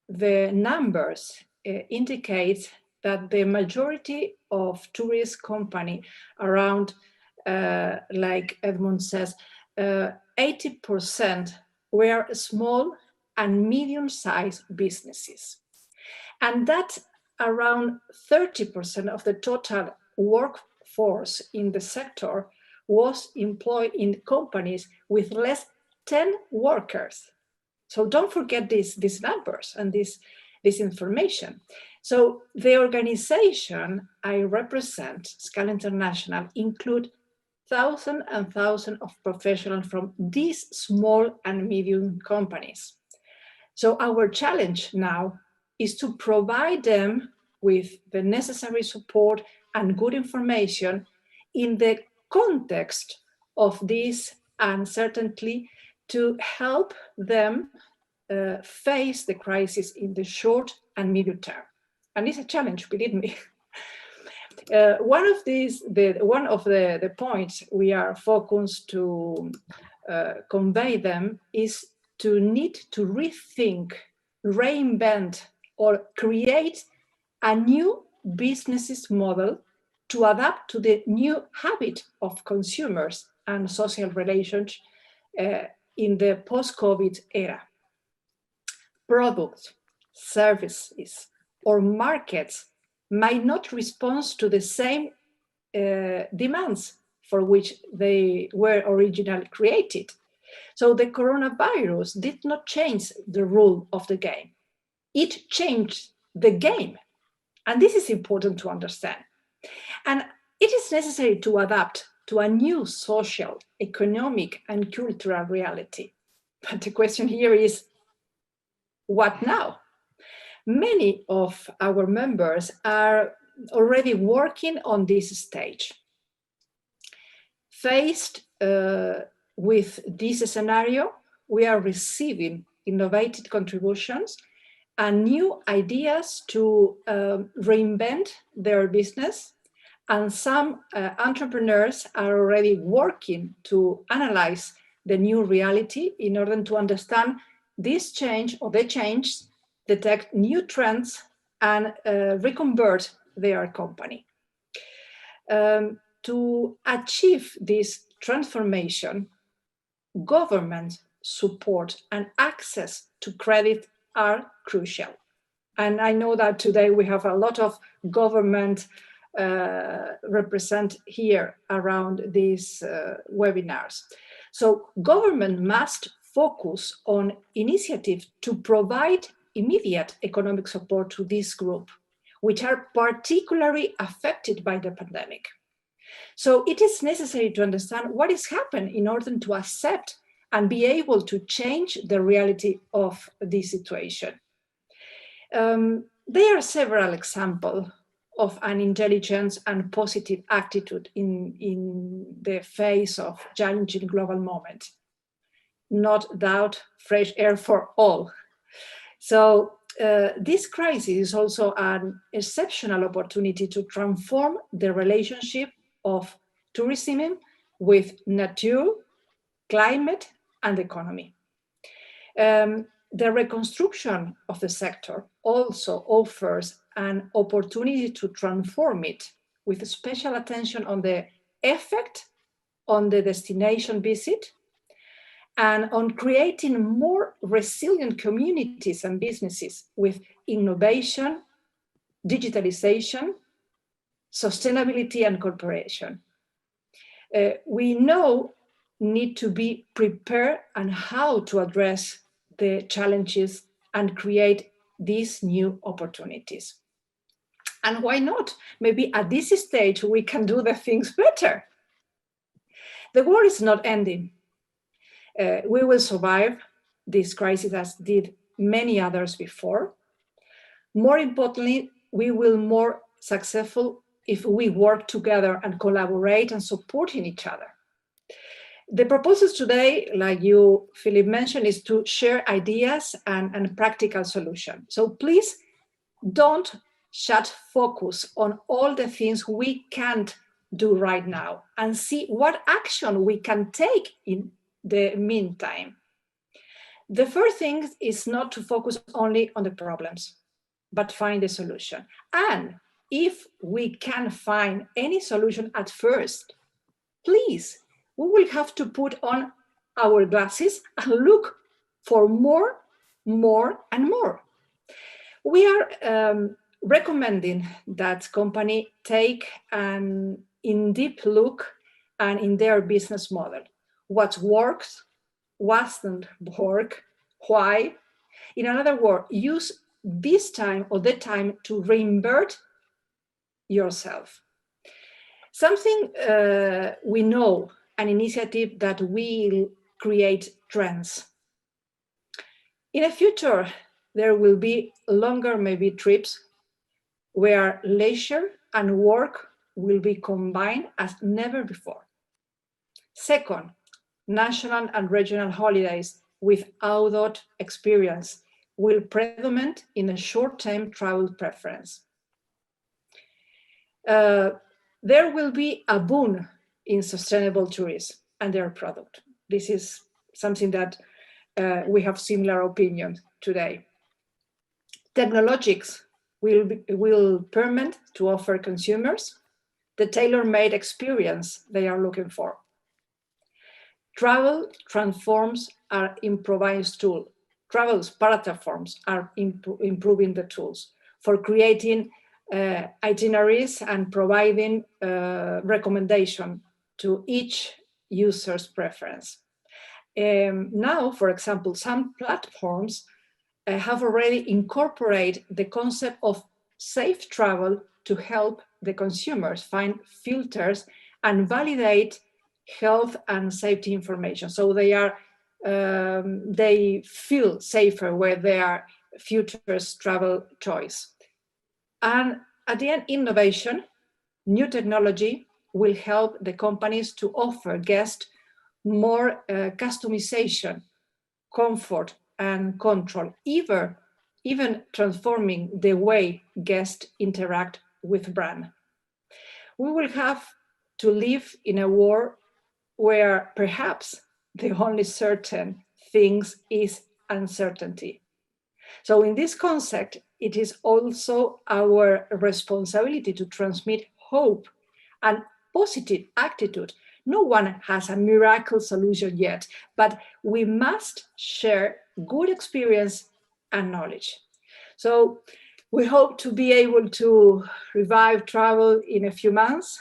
the numbers indicate that the majority of tourist companies around, like Edmund says, 80% were small and medium-sized businesses. And that around 30% of the total workforce in the sector was employed in companies with less than 10 workers. So don't forget these numbers and this information. So the organization I represent, Skål International, include thousands and thousands of professionals from these small and medium companies. So our challenge now is to provide them with the necessary support and good information in the context of this uncertainty to help them face the crisis in the short and medium term. And it's a challenge, believe me. One of the points we are focused to convey them is to need to rethink, reinvent, or create a new business model to adapt to the new habit of consumers and social relations in the post-COVID era. Products, services, or markets might not respond to the same demands for which they were originally created. So the coronavirus did not change the rule of the game. It changed the game. And this is important to understand. And it is necessary to adapt to a new social, economic, and cultural reality. But the question here is, what now? Many of our members are already working on this stage. Faced with this scenario, we are receiving innovative contributions and new ideas to reinvent their business. And some entrepreneurs are already working to analyze the new reality in order to understand this change or the change, detect new trends, and reconvert their company. To achieve this transformation, government support and access to credit are crucial. And I know that today we have a lot of government represent here around these webinars. So government must focus on initiatives to provide immediate economic support to this group, which are particularly affected by the pandemic. So it is necessary to understand what is happening in order to accept and be able to change the reality of this situation. There are several examples of an intelligent and positive attitude in the face of challenging global moment. Not doubt, fresh air for all. So this crisis is also an exceptional opportunity to transform the relationship of tourism with nature climate, and economy. The reconstruction of the sector also offers an opportunity to transform it with special attention on the effect on the destination visit and on creating more resilient communities and businesses with innovation, digitalization, sustainability, and cooperation. We know need to be prepared and how to address the challenges and create these new opportunities. And why not? Maybe at this stage we can do the things better. The war is not ending. We will survive this crisis as did many others before. More importantly, we will be more successful if we work together and collaborate and supporting each other. The proposals today, like you, Philippe, mentioned, is to share ideas and practical solutions. So please don't shut focus on all the things we can't do right now and see what action we can take in the meantime. The first thing is not to focus only on the problems, but find a solution. And if we can find any solution at first, please, we will have to put on our glasses and look for more, and more. We are recommending that company take an in-depth look and in their business model. What works, wasn't work, why? In another word, use this time or that time to reinvent yourself. Something we know, an initiative that will create trends. In the future, there will be longer maybe trips where leisure and work will be combined as never before. Second, national and regional holidays with outdoor experience will predominate in a short-term travel preference. There will be a boom in sustainable tourism and their product. This is something that we have similar opinions today. Technologics will permit to offer consumers the tailor-made experience they are looking for. Travel transforms are improvised tool. Travel platforms are improving the tools for creating itineraries and providing recommendation to each user's preference. Now, for example, some platforms have already incorporated the concept of safe travel to help the consumers find filters and validate health and safety information. So they feel safer with their future travel choice. And at the end, innovation, new technology will help the companies to offer guests more customization, comfort, and control, even transforming the way guests interact with brand. We will have to live in a world where perhaps the only certain things is uncertainty. So in this concept, it is also our responsibility to transmit hope and positive attitude. No one has a miracle solution yet, but we must share good experience and knowledge. So we hope to be able to revive travel in a few months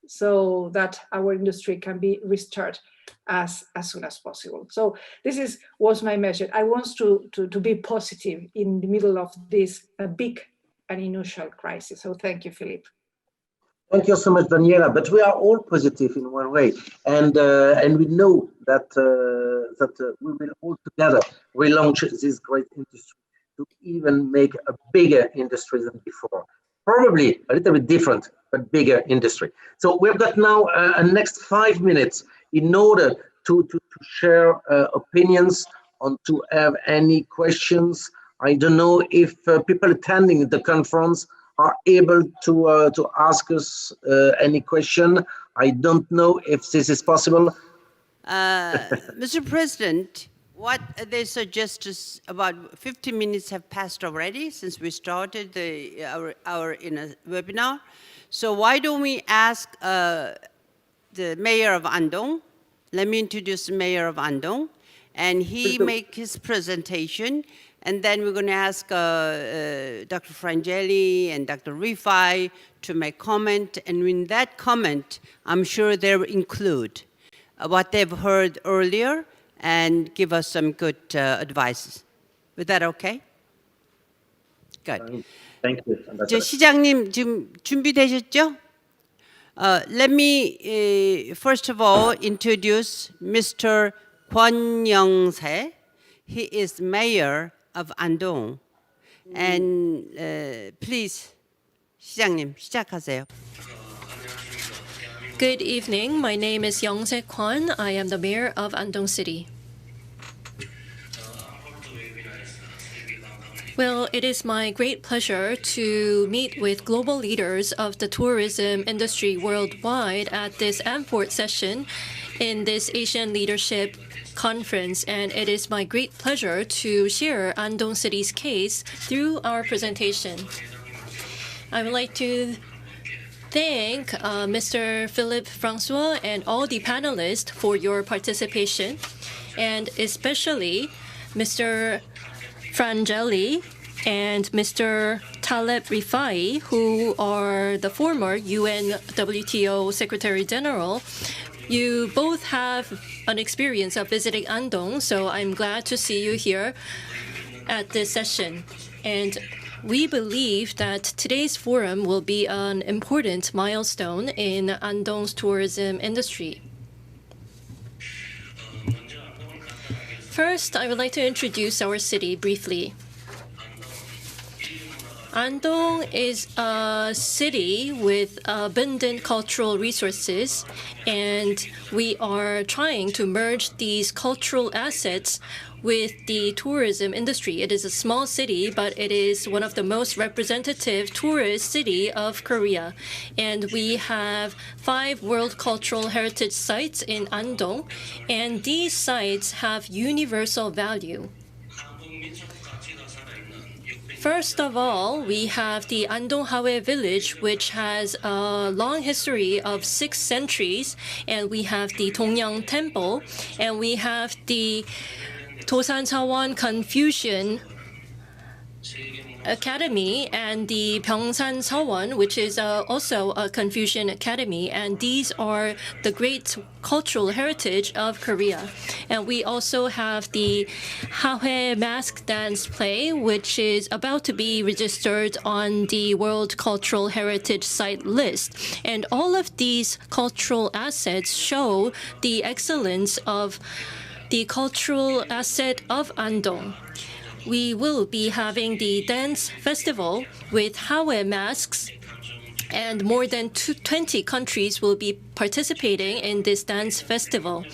so that our industry can be restarted as soon as possible. So this was my message. I want to be positive in the middle of this big and unusual crisis. So thank you, Philippe. Thank you so much, Daniela. But we are all positive in one way, and we know that we will all together relaunch this great industry to even make a bigger industry than before. Probably a little bit different, but bigger industry. So we've got now a next 5 minutes in order to share opinions, on to have any questions. I don't know if people attending the conference are able to ask us any question. I don't know if this is possible. Mr. President, what they suggest is about 50 minutes have passed already since we started our webinar. So why don't we ask the mayor of Andong? Let me introduce the mayor of Andong, and he make his presentation, and then we're going to ask Dr. Frangialli and Dr. Rifai to make comment, and in that comment, I'm sure they'll include what they've heard earlier and give us some good advice. Is that okay? Good. Thank you. 저 시장님 지금 준비되셨죠? Let me first of all introduce Mr. YoungSae. He is mayor of Andong. And please, 시장님 시작하세요. Good evening. My name is YoungSae Kweon. I am the mayor of Andong City. Well, it is my great pleasure to meet with global leaders of the tourism industry worldwide at this AMFORHT session in this Asian Leadership Conference. And it is my great pleasure to share Andong City's case through our presentation. I would like to thank Mr. Philippe, Francois, and all the panelists for your participation, and especially Mr. Frangialli and Mr. Taleb Rifai, who are the former UNWTO Secretary General. You both have an experience of visiting Andong, so I'm glad to see you here at this session. And we believe that today's forum will be an important milestone in Andong's tourism industry. First, I would like to introduce our city briefly. Andong is a city with abundant cultural resources, and we are trying to merge these cultural assets with the tourism industry. It is a small city, but it is one of the most representative tourist city of Korea. And we have 5 World Cultural Heritage Sites in Andong, and these sites have universal value. First of all, we have the Andong Hawe village, which has a long history of 6 centuries, and we have the Dongyang Temple, and we have the Tosan Chawan Confucian Academy and the Pyeongsan Chawan, which is also a Confucian Academy, and these are the great cultural heritage of Korea. And we also have the Hawe mask dance play, which is about to be registered on the World Cultural Heritage Site list. And all of these cultural assets show the excellence of the cultural asset of Andong. We will be having the dance festival with Hawe masks, and more than 20 countries will be participating in this dance festival.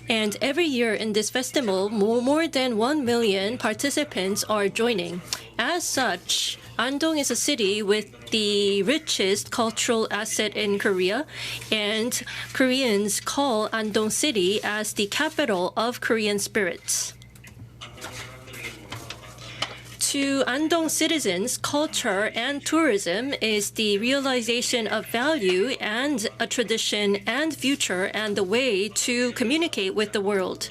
And every year in this festival, more than 1 million participants are joining. As such, Andong is a city with the richest cultural asset in Korea, and Koreans call Andong City as the capital of Korean spirits. To Andong citizens, culture and tourism is the realization of value and a tradition and future and the way to communicate with the world.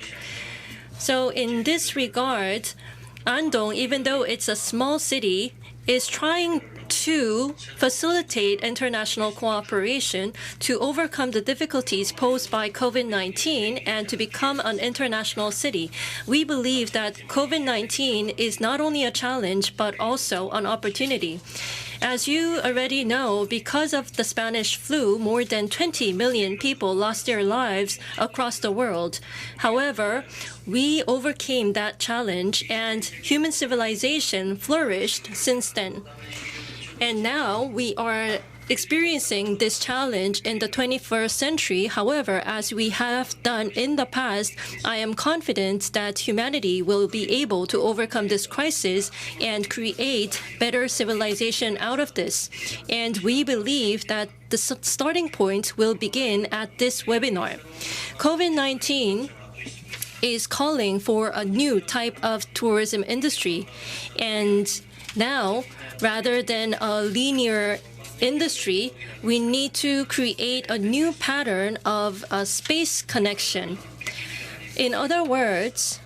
So in this regard, Andong, even though it's a small city, is trying to facilitate international cooperation to overcome the difficulties posed by COVID-19 and to become an international city. We believe that COVID-19 is not only a challenge, but also an opportunity. As you already know, because of the Spanish flu, more than 20 million people lost their lives across the world. However, we overcame that challenge and human civilization flourished since then. And now we are experiencing this challenge in the 21st century. However, as we have done in the past, I am confident that humanity will be able to overcome this crisis and create better civilization out of this. And we believe that the starting point will begin at this webinar. COVID-19 is calling for a new type of tourism industry. And now, rather than a linear industry, we need to create a new pattern of a space connection. In other words,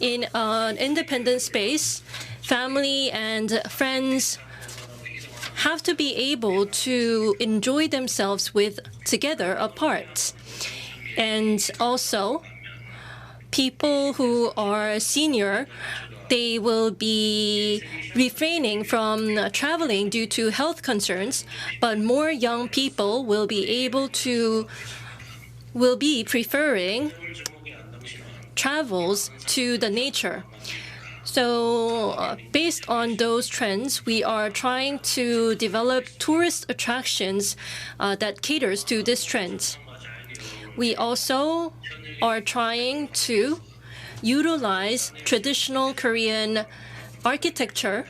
in an independent space, family and friends have to be able to enjoy themselves together apart. And also, people who are senior, they will be refraining from traveling due to health concerns, but more young people will be preferring travels to the nature. So based on those trends, we are trying to develop tourist attractions that caters to this trend. We also are trying to utilize traditional Korean architecture,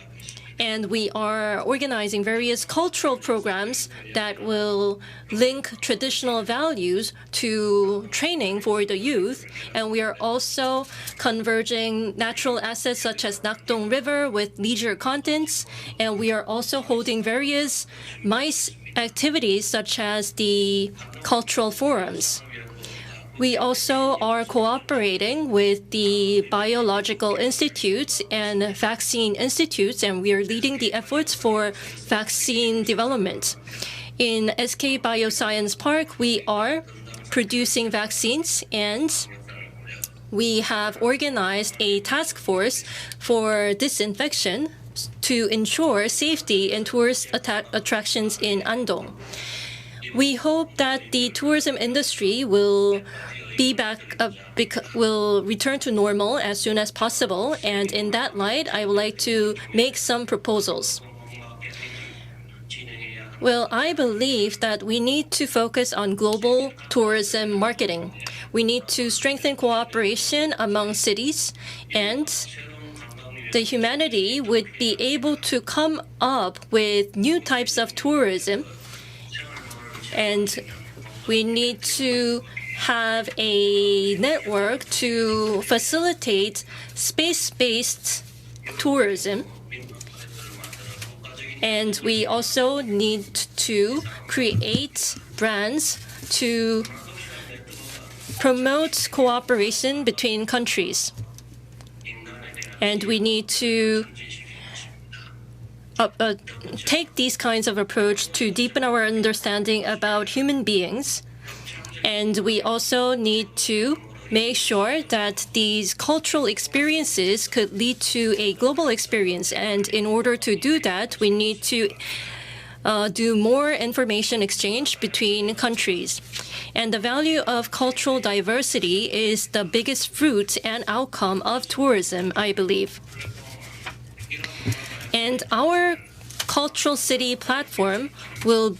and we are organizing various cultural programs that will link traditional values to training for the youth. And we are also converging natural assets such as Nakdong River with leisure contents. And we are also holding various MICE activities such as the cultural forums. We also are cooperating with the biological institutes and vaccine institutes, and we are leading the efforts for vaccine development. In SK Bioscience Park, we are producing vaccines, and we have organized a task force for disinfection to ensure safety in tourist attractions in Andong. We hope that the tourism industry will will return to normal as soon as possible. And in that light, I would like to make some proposals. Well, I believe that we need to focus on global tourism marketing. We need to strengthen cooperation among cities, and the humanity would be able to come up with new types of tourism. And we need to have a network to facilitate space-based tourism. And we also need to create brands to promote cooperation between countries. And we need to take these kinds of approach to deepen our understanding about human beings. And we also need to make sure that these cultural experiences could lead to a global experience. And in order to do that, we need to do more information exchange between countries. And the value of cultural diversity is the biggest fruit and outcome of tourism, I believe. And our Cultural City platform will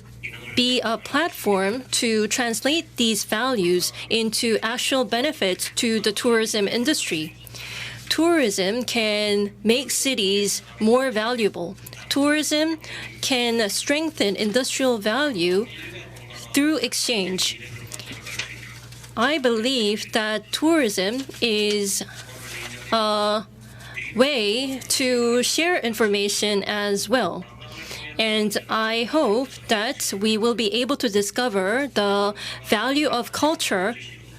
be a platform to translate these values into actual benefits to the tourism industry. Tourism can make cities more valuable. Tourism can strengthen industrial value through exchange. I believe that tourism is a way to share information as well. And I hope that we will be able to discover the value of culture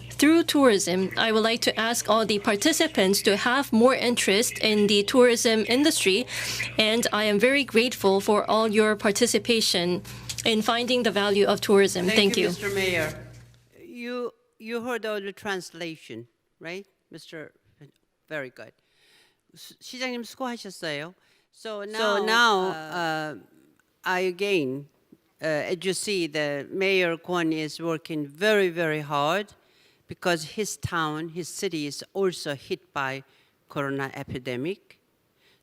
through tourism. I would like to ask all the participants to have more interest in the tourism industry, and I am very grateful for all your participation in finding the value of tourism. Thank you. Mr. Mayor. You heard all the translation, right, Mr. Very good. 시장님 수고하셨어요. So now I again, as you see, the Mayor Kweon is working very, very hard because his town, his city is also hit by corona epidemic.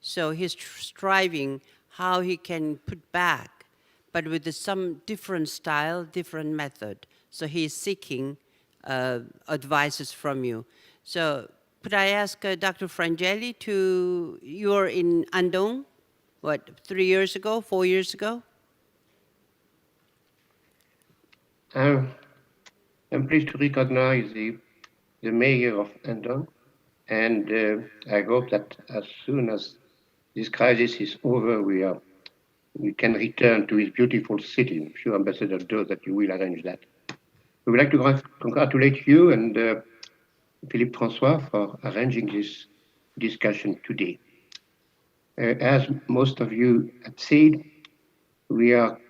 So he's striving how he can put back, but with some different style, different method. So he's seeking advices from you. So could I ask Dr. Frangialli you're in Andong, what, 3 years ago, 4 years ago? I'm pleased to recognize the mayor of Andong, and I hope that as soon as this crisis is over, we can return to his beautiful city. I'm sure Ambassador does that you will arrange that. We would like to congratulate you and Philippe Francois for arranging this discussion today. As most of you have said, we are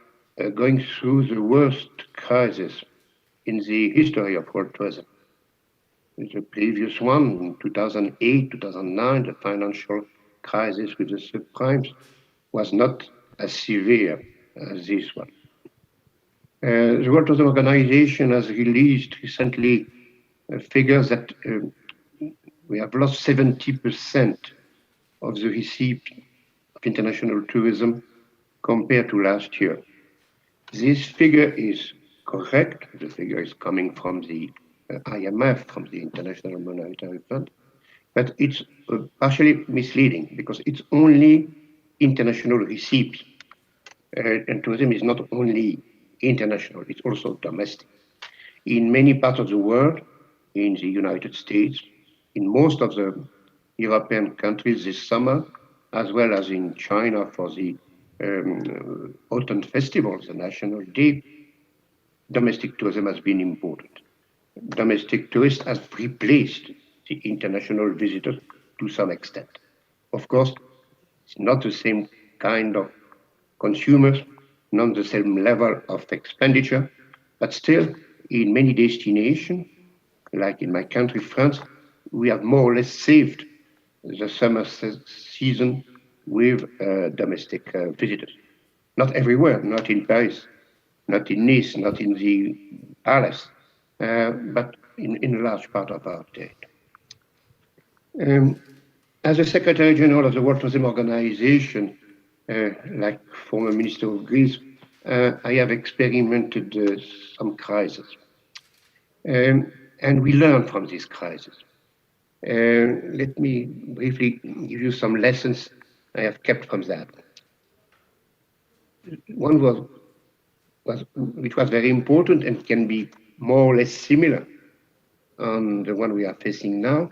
going through the worst crisis in the history of world tourism. The previous one, in 2008, 2009, the financial crisis with the subprimes, was not as severe as this one. The World Tourism Organization has released recently figures that we have lost 70% of the receipt of international tourism compared to last year. This figure is correct. The figure is coming from the IMF, from the International Monetary Fund, but it's partially misleading because it's only international receipts. And tourism is not only international, it's also domestic. In many parts of the world, in the United States, in most of the European countries this summer, as well as in China for the autumn festivals, the National Day, domestic tourism has been important. Domestic tourists have replaced the international visitors to some extent. Of course, it's not the same kind of consumers, not the same level of expenditure, but still in many destinations, like in my country, France, we have more or less saved the summer season with domestic visitors. Not everywhere, not in Paris, not in Nice, not in the palace, but in a large part of our state. As a Secretary General of the World Tourism Organization, like former Minister of Greece, I have experimented some crises. And we learn from this crisis. Let me briefly give you some lessons I have kept from that. One which was very important and can be more or less similar on the one we are facing now,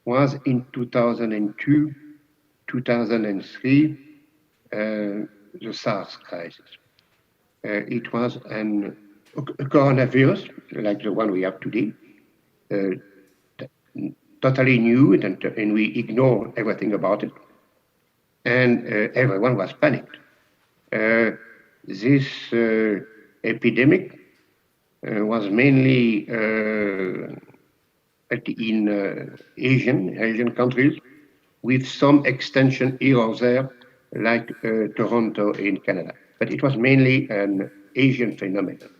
was in 2002, 2003, the SARS crisis. It was a coronavirus like the one we have today, totally new, and we ignore everything about it. And everyone was panicked. This epidemic was mainly in Asian countries, with some extension here or there, like Toronto in Canada. But it was mainly an Asian phenomenon.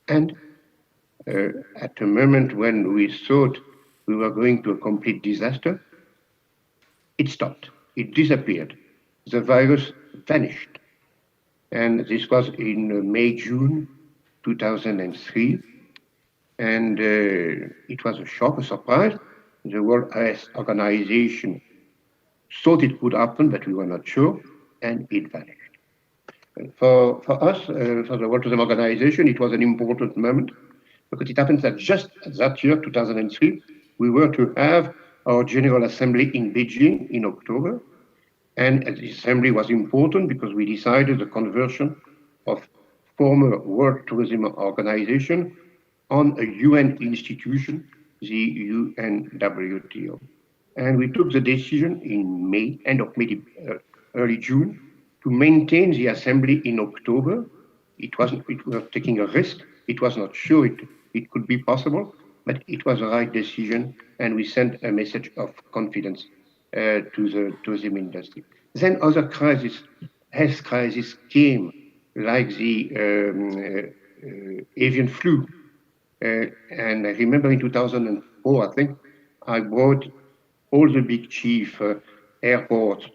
And at a moment when we thought we were going to a complete disaster, it stopped, it disappeared. The virus vanished. And this was in May, June 2003. And it was a shock, a surprise. The World Health Organization thought it would happen, but we were not sure, and it vanished. And for us, for the World Tourism Organization, it was an important moment, because it happens that just that year, 2003, we were to have our General Assembly in Beijing in October. And the assembly was important because we decided the conversion of former World Tourism Organization on a UN institution, the UNWTO. And we took the decision in May, end of May, early June, to maintain the assembly in October. It was taking a risk. It was not sure it could be possible, but it was the right decision, and we sent a message of confidence to the tourism industry. Then other crises, health crises came, like the avian flu. And I remember in 2004, I think, I brought all the big chief airports,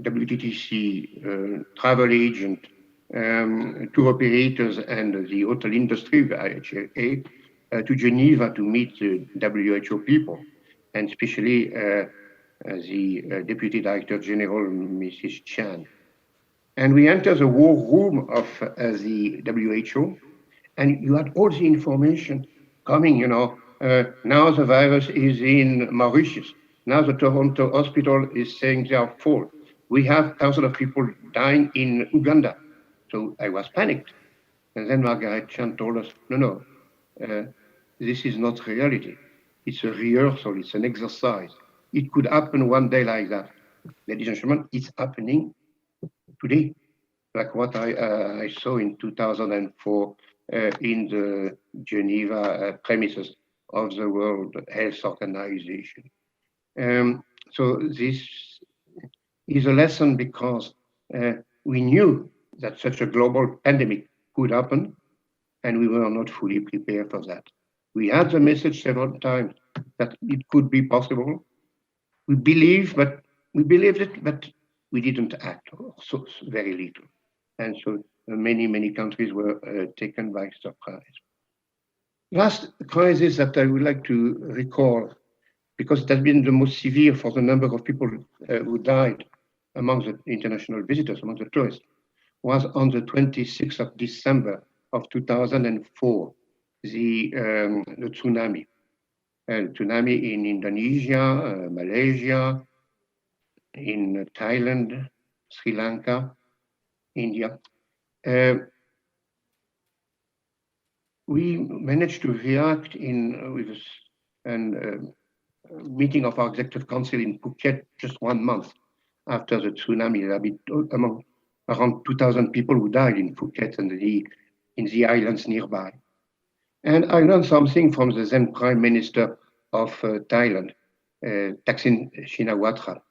WTTC, travel agent, tour operators, and the hotel industry, the IHA, to Geneva to meet the WHO people, and especially the Deputy Director General, Mrs. Chan. And we entered the war room of the WHO, and you had all the information coming, now the virus is in Mauritius. Now the Toronto hospital is saying they are full. We have thousands of people dying in Uganda. So I was panicked. And then Margaret Chan told us, no, this is not reality. It's a rehearsal, it's an exercise. It could happen one day like that. Ladies and gentlemen, it's happening today, like what I saw in 2004 in the Geneva premises of the World Health Organization. So this is a lesson because we knew that such a global pandemic could happen, and we were not fully prepared for that. We had the message several times that it could be possible. We believed it, but we didn't act, so very little. And so many countries were taken by surprise. Last crisis that I would like to recall, because it has been the most severe for the number of people who died among the international visitors, among the tourists, was on the 26th of December of 2004, the tsunami. Tsunami in Indonesia, Malaysia, in Thailand, Sri Lanka, India. We managed to react with a meeting of our executive council in Phuket just 1 month after the tsunami. There have been around 2,000 people who died in Phuket and in the islands nearby. And I learned something from the then Prime Minister of Thailand, Thaksin Shinawatra.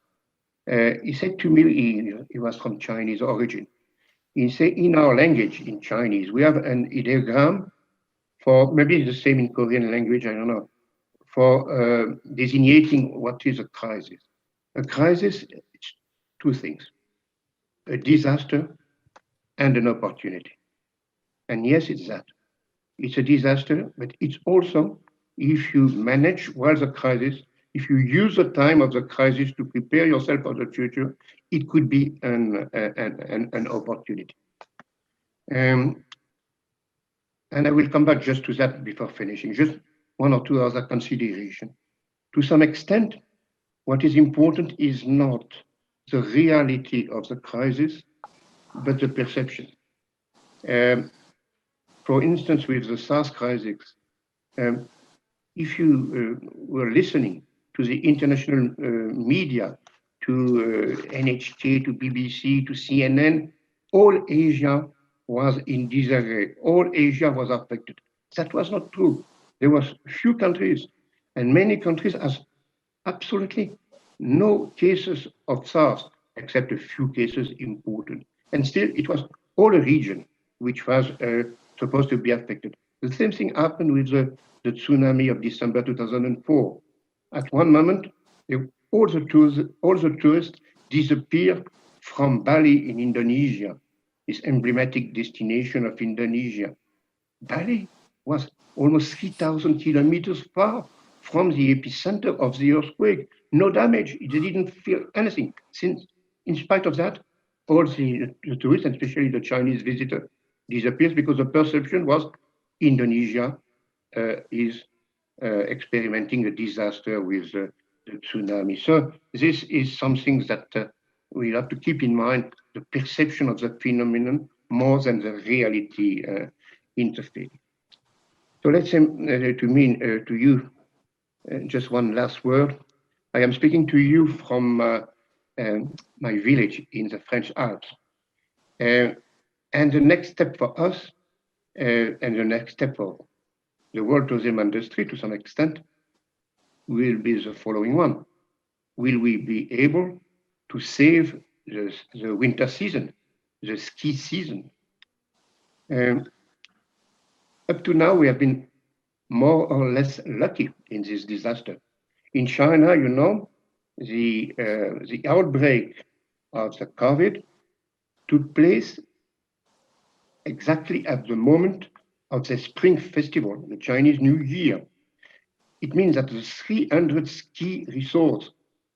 He said to me, he was from Chinese origin. He said, in our language, in Chinese, we have an ideogram for, maybe it's the same in Korean language, I don't know, for designating what is a crisis. A crisis, it's two things, a disaster and an opportunity. And yes, it's that. It's a disaster, but it's also, if you manage well the crisis, if you use the time of the crisis to prepare yourself for the future, it could be an opportunity. And I will come back just to that before finishing, just one or two other considerations. To some extent, what is important is not the reality of the crisis, but the perception. For instance, with the SARS crisis, if you were listening to the international media, to NHK, to BBC, to CNN, all Asia was in disarray. All Asia was affected. That was not true. There was few countries, and many countries has absolutely no cases of SARS, except a few cases imported. And still, it was all a region which was supposed to be affected. The same thing happened with the tsunami of December 2004. At one moment, all the tourists disappeared from Bali in Indonesia, this emblematic destination of Indonesia. Bali was almost 3,000 kilometers far from the epicenter of the earthquake. No damage, they didn't feel anything. Since, in spite of that, all the tourists, and especially the Chinese visitor, disappears because the perception was Indonesia is experimenting a disaster with the tsunami. So this is something that we have to keep in mind, the perception of the phenomenon more than the reality interfering. So let's say to you, just one last word. I am speaking to you from my village in the French Alps. And the next step for us, and the next step for the world tourism industry to some extent, will be the following one. Will we be able to save the winter season, the ski season? Up to now, we have been more or less lucky in this disaster. In China, you know, the outbreak of the COVID took place exactly at the moment of the Spring Festival, the Chinese New Year. It means that the 300 ski resorts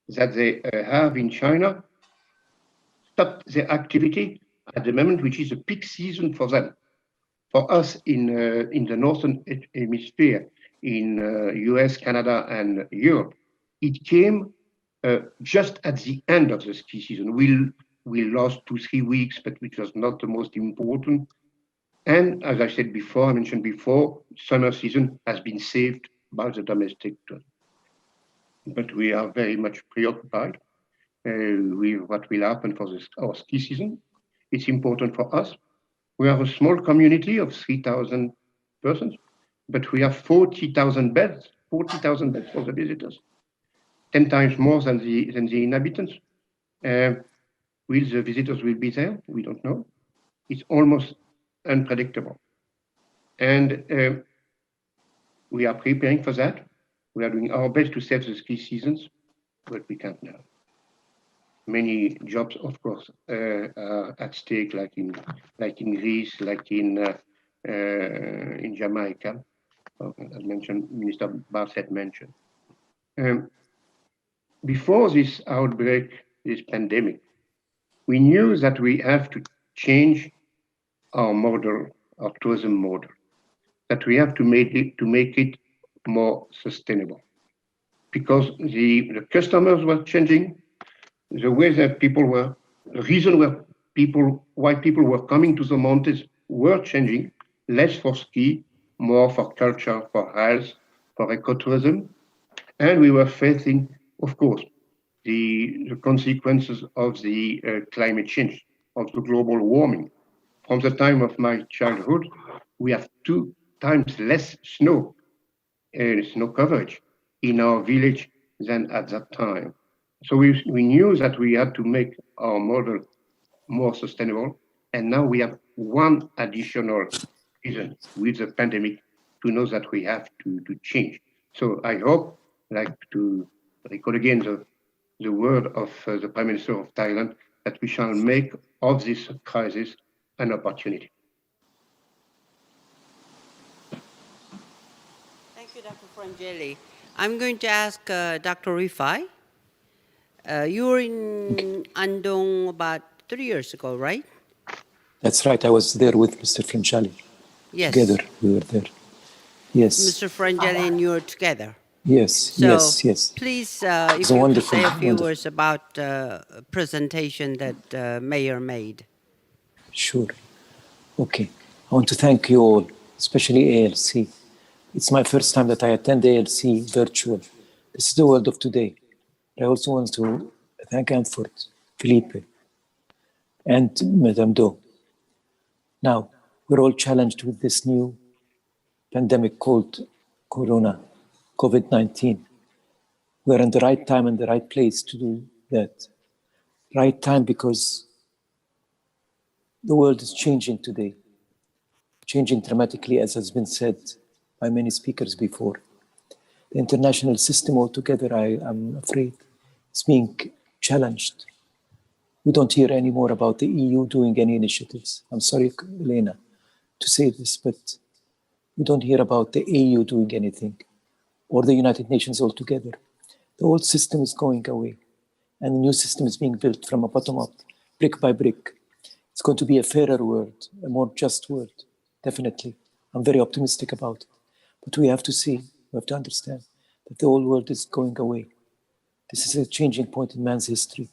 that they have in China stopped their activity at the moment which is a peak season for them. for us in the Northern Hemisphere, in US, Canada, and Europe, it came just at the end of the ski season. We lost 2-3 weeks, but which was not the most important. And as I said before, I mentioned before, summer season has been saved by the domestic tourism. But we are very much preoccupied with what will happen for our ski season. It's important for us. We are a small community of 3,000 persons, but we have 40,000 beds, 40,000 beds for the visitors, 10 times more than the inhabitants. Will the visitors will be there? We don't know. It's almost unpredictable. And we are preparing for that. We are doing our best to save the ski seasons, but we can't now. Many jobs, of course, are at stake, like in Greece, like in Jamaica, as mentioned, Minister Bartlett mentioned. Before this outbreak, this pandemic, we knew that we have to change our model, our tourism model, that we have to make it more sustainable, because the customers were changing, the way that people were, the reason why people were coming to the mountains were changing, less for ski, more for culture, for health, for ecotourism. And we were facing, of course, the consequences of the climate change, of the global warming. From the time of my childhood, we have 2 times less snow coverage in our village than at that time. So we knew that we had to make our model more sustainable. And now we have one additional reason with the pandemic to know that we have to change. So I hope, like to recall again the word of the Prime Minister of Thailand, that we shall make of this crisis an opportunity. Thank you, Dr. Frangialli. I'm going to ask Dr. Rifai. You were in Andong about 3 years ago, right? That's right. I was there with Mr. Frangialli. Yes. Together, we were there. Yes. Mr. Frangialli and you were together. Yes, So yes. Please, if you could say a few words about the presentation that Mayor made. Sure. Okay. I want to thank you all, especially ALC. It's my first time that I attend ALC virtual. This is the world of today. I also want to thank AMFORHT, Philippe, and Madame Do. Now, we're all challenged with this new pandemic called Corona, COVID-19. We're in the right time and the right place to do that. Right time because the world is changing today, changing dramatically, as has been said by many speakers before. The international system altogether, I'm afraid, is being challenged. We don't hear any more about the EU doing any initiatives. I'm sorry, Elena, to say this, but we don't hear about the EU doing anything, or the United Nations altogether. The old system is going away, and the new system is being built from a bottom up, brick by brick. It's going to be a fairer world, a more just world, definitely. I'm very optimistic about it. But we have to see, we have to understand that the old world is going away. This is a changing point in man's history.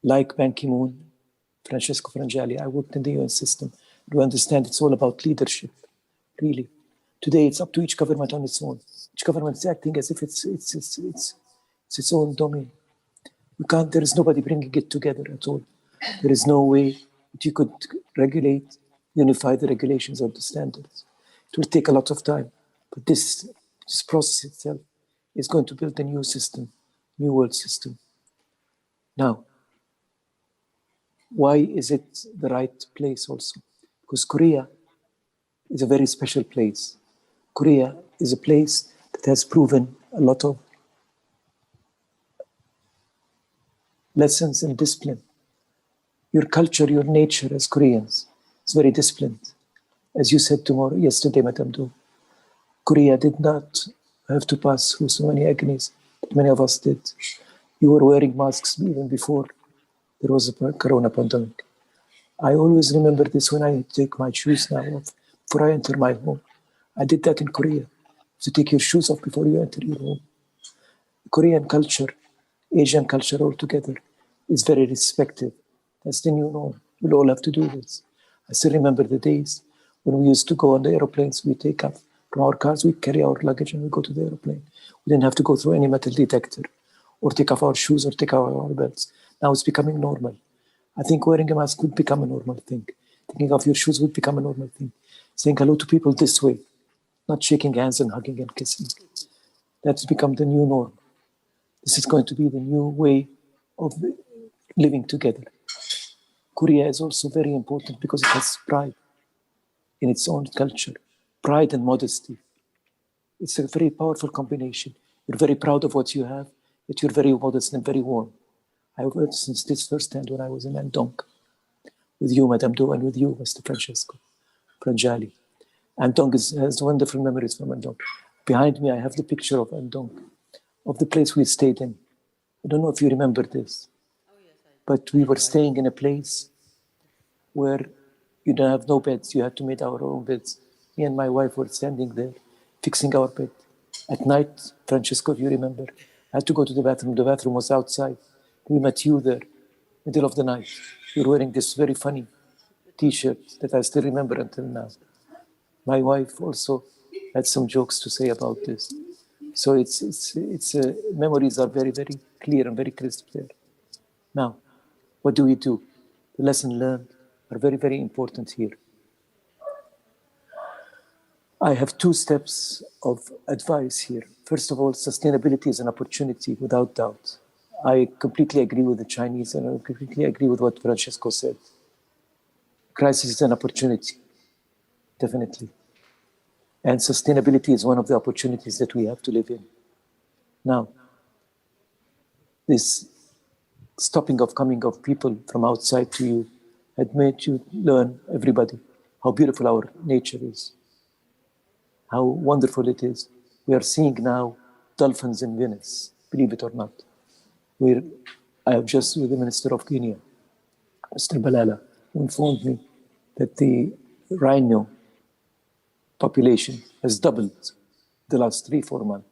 Like Ban Ki-moon, Francesco Frangialli, I worked in the UN system. We understand it's all about leadership, really. Today, it's up to each government on its own. Each government is acting as if it's its own domain. There is nobody bringing it together at all. There is no way that you could regulate, unify the regulations or the standards. It will take a lot of time, but this process itself is going to build a new system, new world system. Now, why is it the right place also? Because Korea is a very special place. Korea is a place that has proven a lot of lessons in discipline. Your culture, your nature as Koreans is very disciplined. As you said yesterday, Madame Do, Korea did not have to pass through so many agonies that many of us did. You were wearing masks even before there was a corona pandemic. I always remember this when I take my shoes now off before I enter my home. I did that in Korea. To take your shoes off before you enter your home. Korean culture, Asian culture altogether is very respected. That's the new norm. We'll all have to do this. I still remember the days when we used to go on the aeroplanes. We take up from our cars, we carry our luggage and we go to the aeroplane. We didn't have to go through any metal detector or take off our shoes or take off our belts. Now it's becoming normal. I think wearing a mask would become a normal thing. Taking off your shoes would become a normal thing. Saying hello to people this way, not shaking hands and hugging and kissing. That's become the new norm. This is going to be the new way of living together. Korea is also very important because it has pride in its own culture, pride and modesty. It's a very powerful combination. You're very proud of what you have, yet you're very modest and very warm. I witnessed this firsthand when I was in Andong, with you, Madame Do, and with you, Mr. Francesco, Frangialli. Andong has wonderful memories from Andong. Behind me, I have the picture of Andong, of the place we stayed in. I don't know if you remember this, but we were staying in a place where you don't have no beds. You had to make our own beds. Me and my wife were standing there, fixing our bed. At night, Francesco, if you remember, I had to go to the bathroom. The bathroom was outside. We met you there, middle of the night. You were wearing this very funny T-shirt that I still remember until now. My wife also had some jokes to say about this. So memories are very, very clear and very crisp there. Now, what do we do? The lesson learned are very, very important here. I have two steps of advice here. First of all, sustainability is an opportunity, without doubt. I completely agree with the Chinese and I completely agree with what Francesco said. Crisis is an opportunity, definitely. And sustainability is one of the opportunities that we have to live in. Now, this stopping of coming of people from outside to you had made you learn, everybody, how beautiful our nature is, how wonderful it is. We are seeing now dolphins in Venice, believe it or not. I have just with the Minister of Kenya, Mr. Balala, who informed me that the rhino population has doubled the last 3-4 months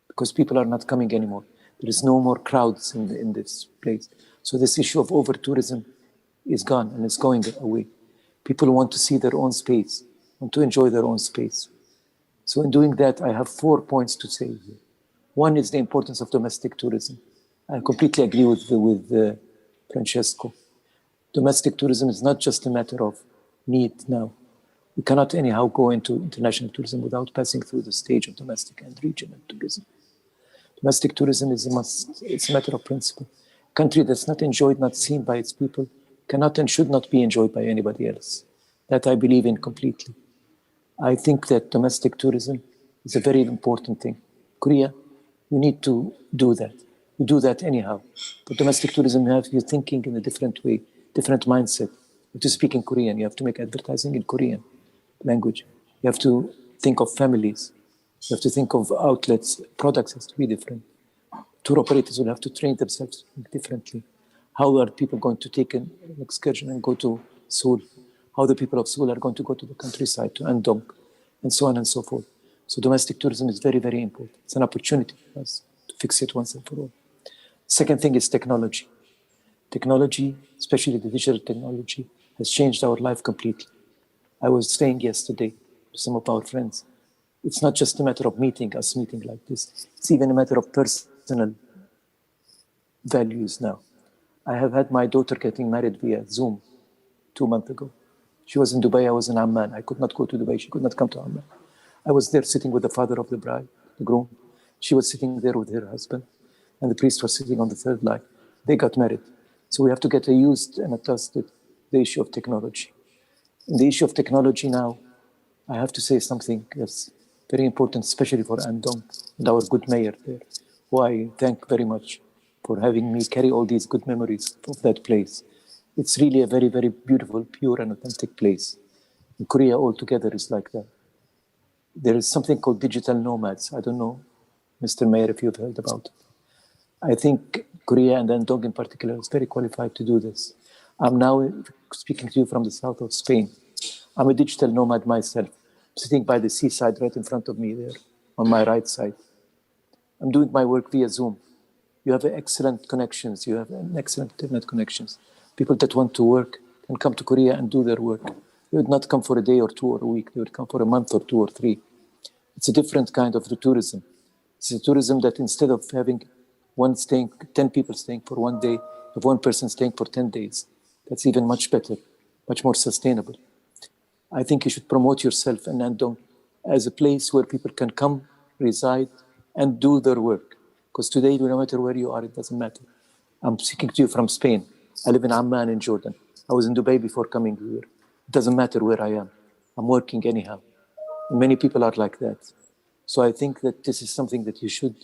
because people are not coming anymore. There is no more crowds in this place. So this issue of over-tourism is gone and it's going away. People want to see their own space, want to enjoy their own space. So in doing that, I have 4 points to say here. One is the importance of domestic tourism. I completely agree with Francesco. Domestic tourism is not just a matter of need now. We cannot anyhow go into international tourism without passing through the stage of domestic and regional tourism. Domestic tourism is a must. It's a matter of principle. A country that's not enjoyed, not seen by its people, cannot and should not be enjoyed by anybody else. That I believe in completely. I think that domestic tourism is a very important thing. Korea, we need to do that. We do that anyhow. But domestic tourism, you have you thinking in a different way, different mindset. You have to speak in Korean. You have to make advertising in Korean language. You have to think of families. You have to think of outlets. Products has to be different. Tour operators will have to train themselves differently. How are people going to take an excursion and go to Seoul? How the people of Seoul are going to go to the countryside, to Andong, and so on and so forth. So domestic tourism is very, very important. It's an opportunity for us to fix it once and for all. Second thing is technology. Technology, especially the digital technology, has changed our life completely. I was saying yesterday to some of our friends, it's not just a matter of us meeting like this. It's even a matter of personal values now. I have had my daughter getting married via Zoom 2 months ago. She was in Dubai, I was in Amman. I could not go to Dubai, she could not come to Amman. I was there sitting with the father of the bride, the groom. She was sitting there with her husband, and the priest was sitting on the third line. They got married. So we have to get used and adjusted the issue of technology. In the issue of technology now, I have to say something that's very important, especially for Andong and our good mayor there, who I thank very much for having me carry all these good memories of that place. It's really a very, very beautiful, pure and authentic place. And Korea altogether is like that. There is something called digital nomads. I don't know, Mr. Mayor, if you've heard about it. I think Korea and Andong in particular is very qualified to do this. I'm now speaking to you from the south of Spain. I'm a digital nomad myself, sitting by the seaside right in front of me there, on my right side. I'm doing my work via Zoom. You have excellent connections. You have an excellent internet connections. People that want to work can come to Korea and do their work. They would not come for a day or two or a week. They would come for a month or 2 or 3. It's a different kind of tourism. It's a tourism that instead of having 10 people staying for 1 day, have 1 person staying for 10 days. That's even much better, much more sustainable. I think you should promote yourself in Andong as a place where people can come, reside, and do their work. Because today, no matter where you are, it doesn't matter. I'm speaking to you from Spain. I live in Amman in Jordan. I was in Dubai before coming here. It doesn't matter where I am. I'm working anyhow. And many people are like that. So I think that this is something that you should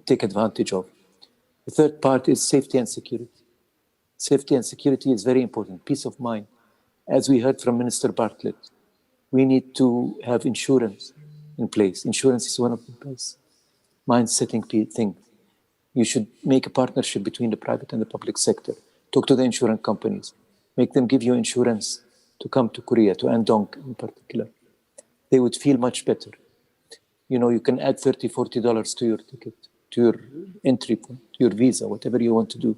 take advantage of. The third part is safety and security. Safety and security is very important, peace of mind. As we heard from Minister Bartlett, we need to have insurance in place. Insurance is one of the best mind-setting things. You should make a partnership between the private and the public sector. Talk to the insurance companies. Make them give you insurance to come to Korea, to Andong in particular. They would feel much better. You know, you can add $30, $40 to your ticket, to your entry point, to your visa, whatever you want to do.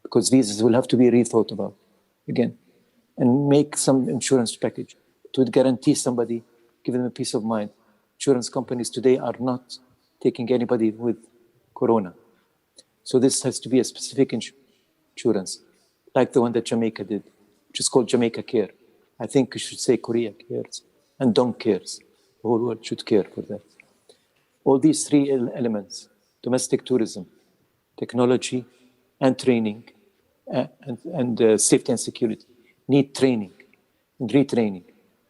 Because visas will have to be rethought about again. And make some insurance package to guarantee somebody, give them a peace of mind. Insurance companies today are not taking anybody with corona. So this has to be a specific insurance, like the one that Jamaica did, which is called Jamaica Care. I think you should say Korea Cares and Andong Cares. The whole world should care for that. All these 3 elements, domestic tourism, technology, and training, and safety and security, need training and retraining.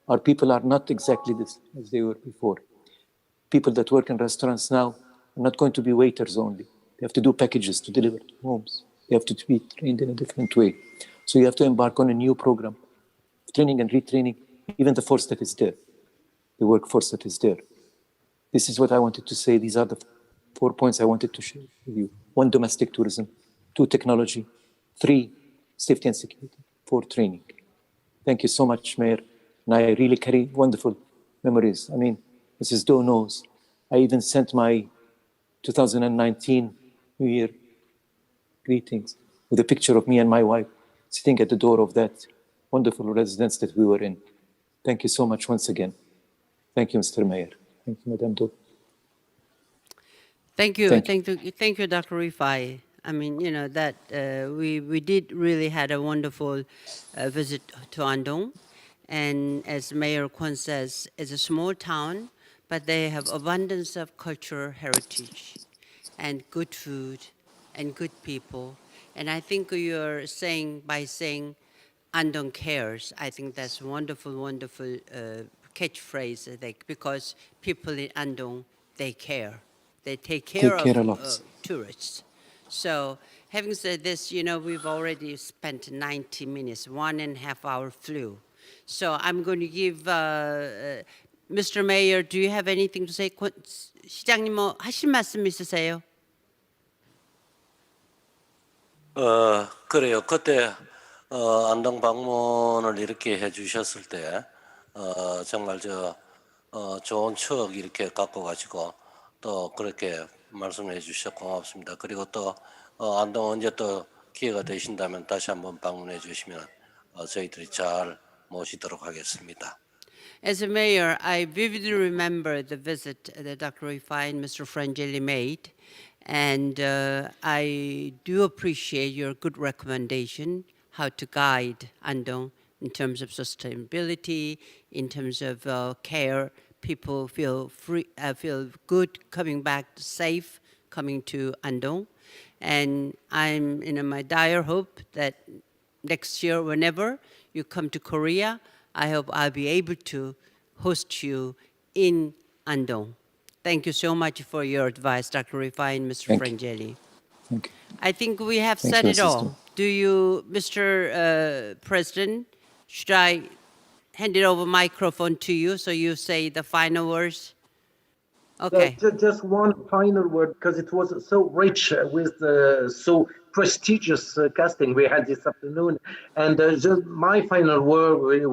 Our people are not exactly this as they were before. People that work in restaurants now are not going to be waiters only. They have to do packages to deliver to homes. They have to be trained in a different way. So you have to embark on a new program, training and retraining, even the force that is there, the workforce that is there. This is what I wanted to say. These are the 4 points I wanted to share with you. 1, domestic tourism. 2, technology. 3, safety and security. 4, training. Thank you so much, Mayor. And I really carry wonderful memories. I mean, Mrs. Doe knows. I even sent my 2019 New Year greetings with a picture of me and my wife sitting at the door of that wonderful residence that we were in. Thank you so much once again. Thank you, Mr. Mayor. Thank you, Madam Doe. Thank you, Dr. Rifai. I mean, you know, that we did really had a wonderful visit to Andong. And as Mayor Kwon says, it's a small town, but they have abundance of cultural heritage and good food and good people. And I think you're saying, by saying Andong Cares, I think that's wonderful, wonderful catchphrase, I think, because people in Andong, they care. They take care of tourists. So having said this, you know, we've already spent 90 minutes, 1.5 hour flew. So I'm going to give, Mr. Mayor, do you have anything to say? 시장님 뭐 하실 말씀 있으세요? 그래요. 그때 안동 방문을 이렇게 해주셨을 때 정말 좋은 추억 이렇게 갖고 가지고 또 그렇게 말씀해 주셔서 고맙습니다. 그리고 또 안동 언제 또 기회가 되신다면 다시 한번 방문해 주시면 저희들이 잘 모시도록 하겠습니다. As a mayor, I vividly remember the visit that Dr. Rifai and Mr. Frangialli made, and I do appreciate your good recommendation how to guide Andong in terms of sustainability, in terms of care. People feel free, feel good coming back safe, coming to Andong, and I'm in my dire hope that next year, whenever you come to Korea, I hope I'll be able to host you in Andong. Thank you so much for your advice, Dr. Rifai and Mr. Frangialli. Thank you. I think we have said it all. Do you, Mr. President, should I hand it over microphone to you so you say the final words? Okay. Just one final word, because it was so rich with so prestigious casting we had this afternoon. And just my final word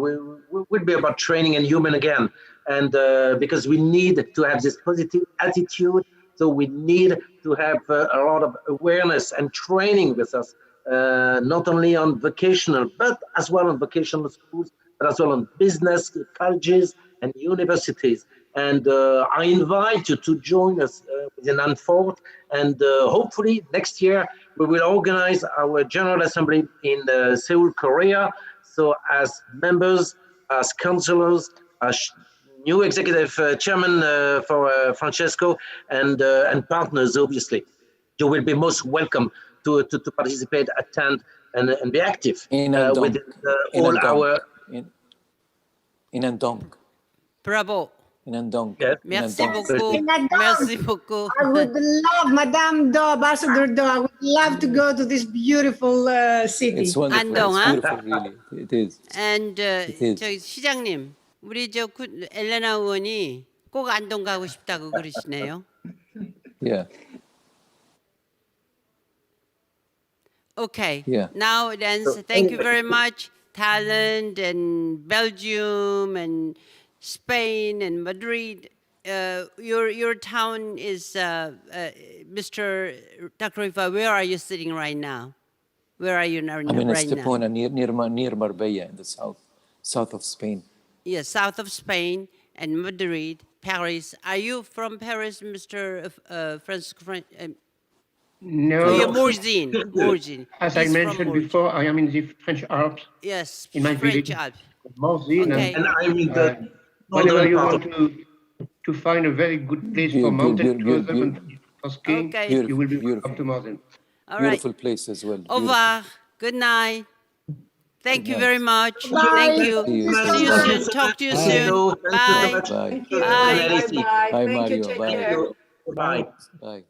would be about training and human again. And because we need to have this positive attitude, so we need to have a lot of awareness and training with us, not only on vocational, but as well on vocational schools, but as well on business, colleges, and universities. And I invite you to join us within AMFORHT, and hopefully next year we will organize our General Assembly in Seoul, Korea. So as members, as councillors, as new executive chairman for Francesco, and partners, obviously, you will be most welcome to participate, attend, and be active within all our... In Andong. Bravo. In Andong. Yes. Merci In Andong. beaucoup. Merci beaucoup. I would love, Madame Do, Ambassador Do, I would love to go to this beautiful city. It's wonderful. Andong, It's huh? beautiful, really. It is. And It is. 저기 시장님, 우리 저 엘레나 의원이 꼭 안동 가고 싶다고 그러시네요. Yeah. Okay. Yeah. Now it ends. Thank you very much, Thailand and Belgium and Spain and Madrid. Your town is Mr. Dr. Rifai, where are you sitting right now? Where are you I'm in right now? Estepona, near Marbella, in the south of Spain. Yes, south of Spain and Madrid, Paris. Are you from Paris, Mr. Francois? No, You're Morzine. as I He's from mentioned Morzine. before, I am in the French Alps, Yes, in my French village. Alps. Morzine, Okay. And I'm in the whenever northern you part want of... to find a very good place for Beautiful, mountain beautiful, tourism and for skiing, Okay. you will be Beautiful. welcome to Morzine. All right. Beautiful place as well. Au revoir. Good night. Thank you night. very much. Bye. Thank you. See you See you soon. soon. Talk to you Bye. soon. Thank you so Bye. much. Bye. Thank you. Bye. Bye-bye. Bye, Thank you. Mario. Take Bye. care. Bye. Bye.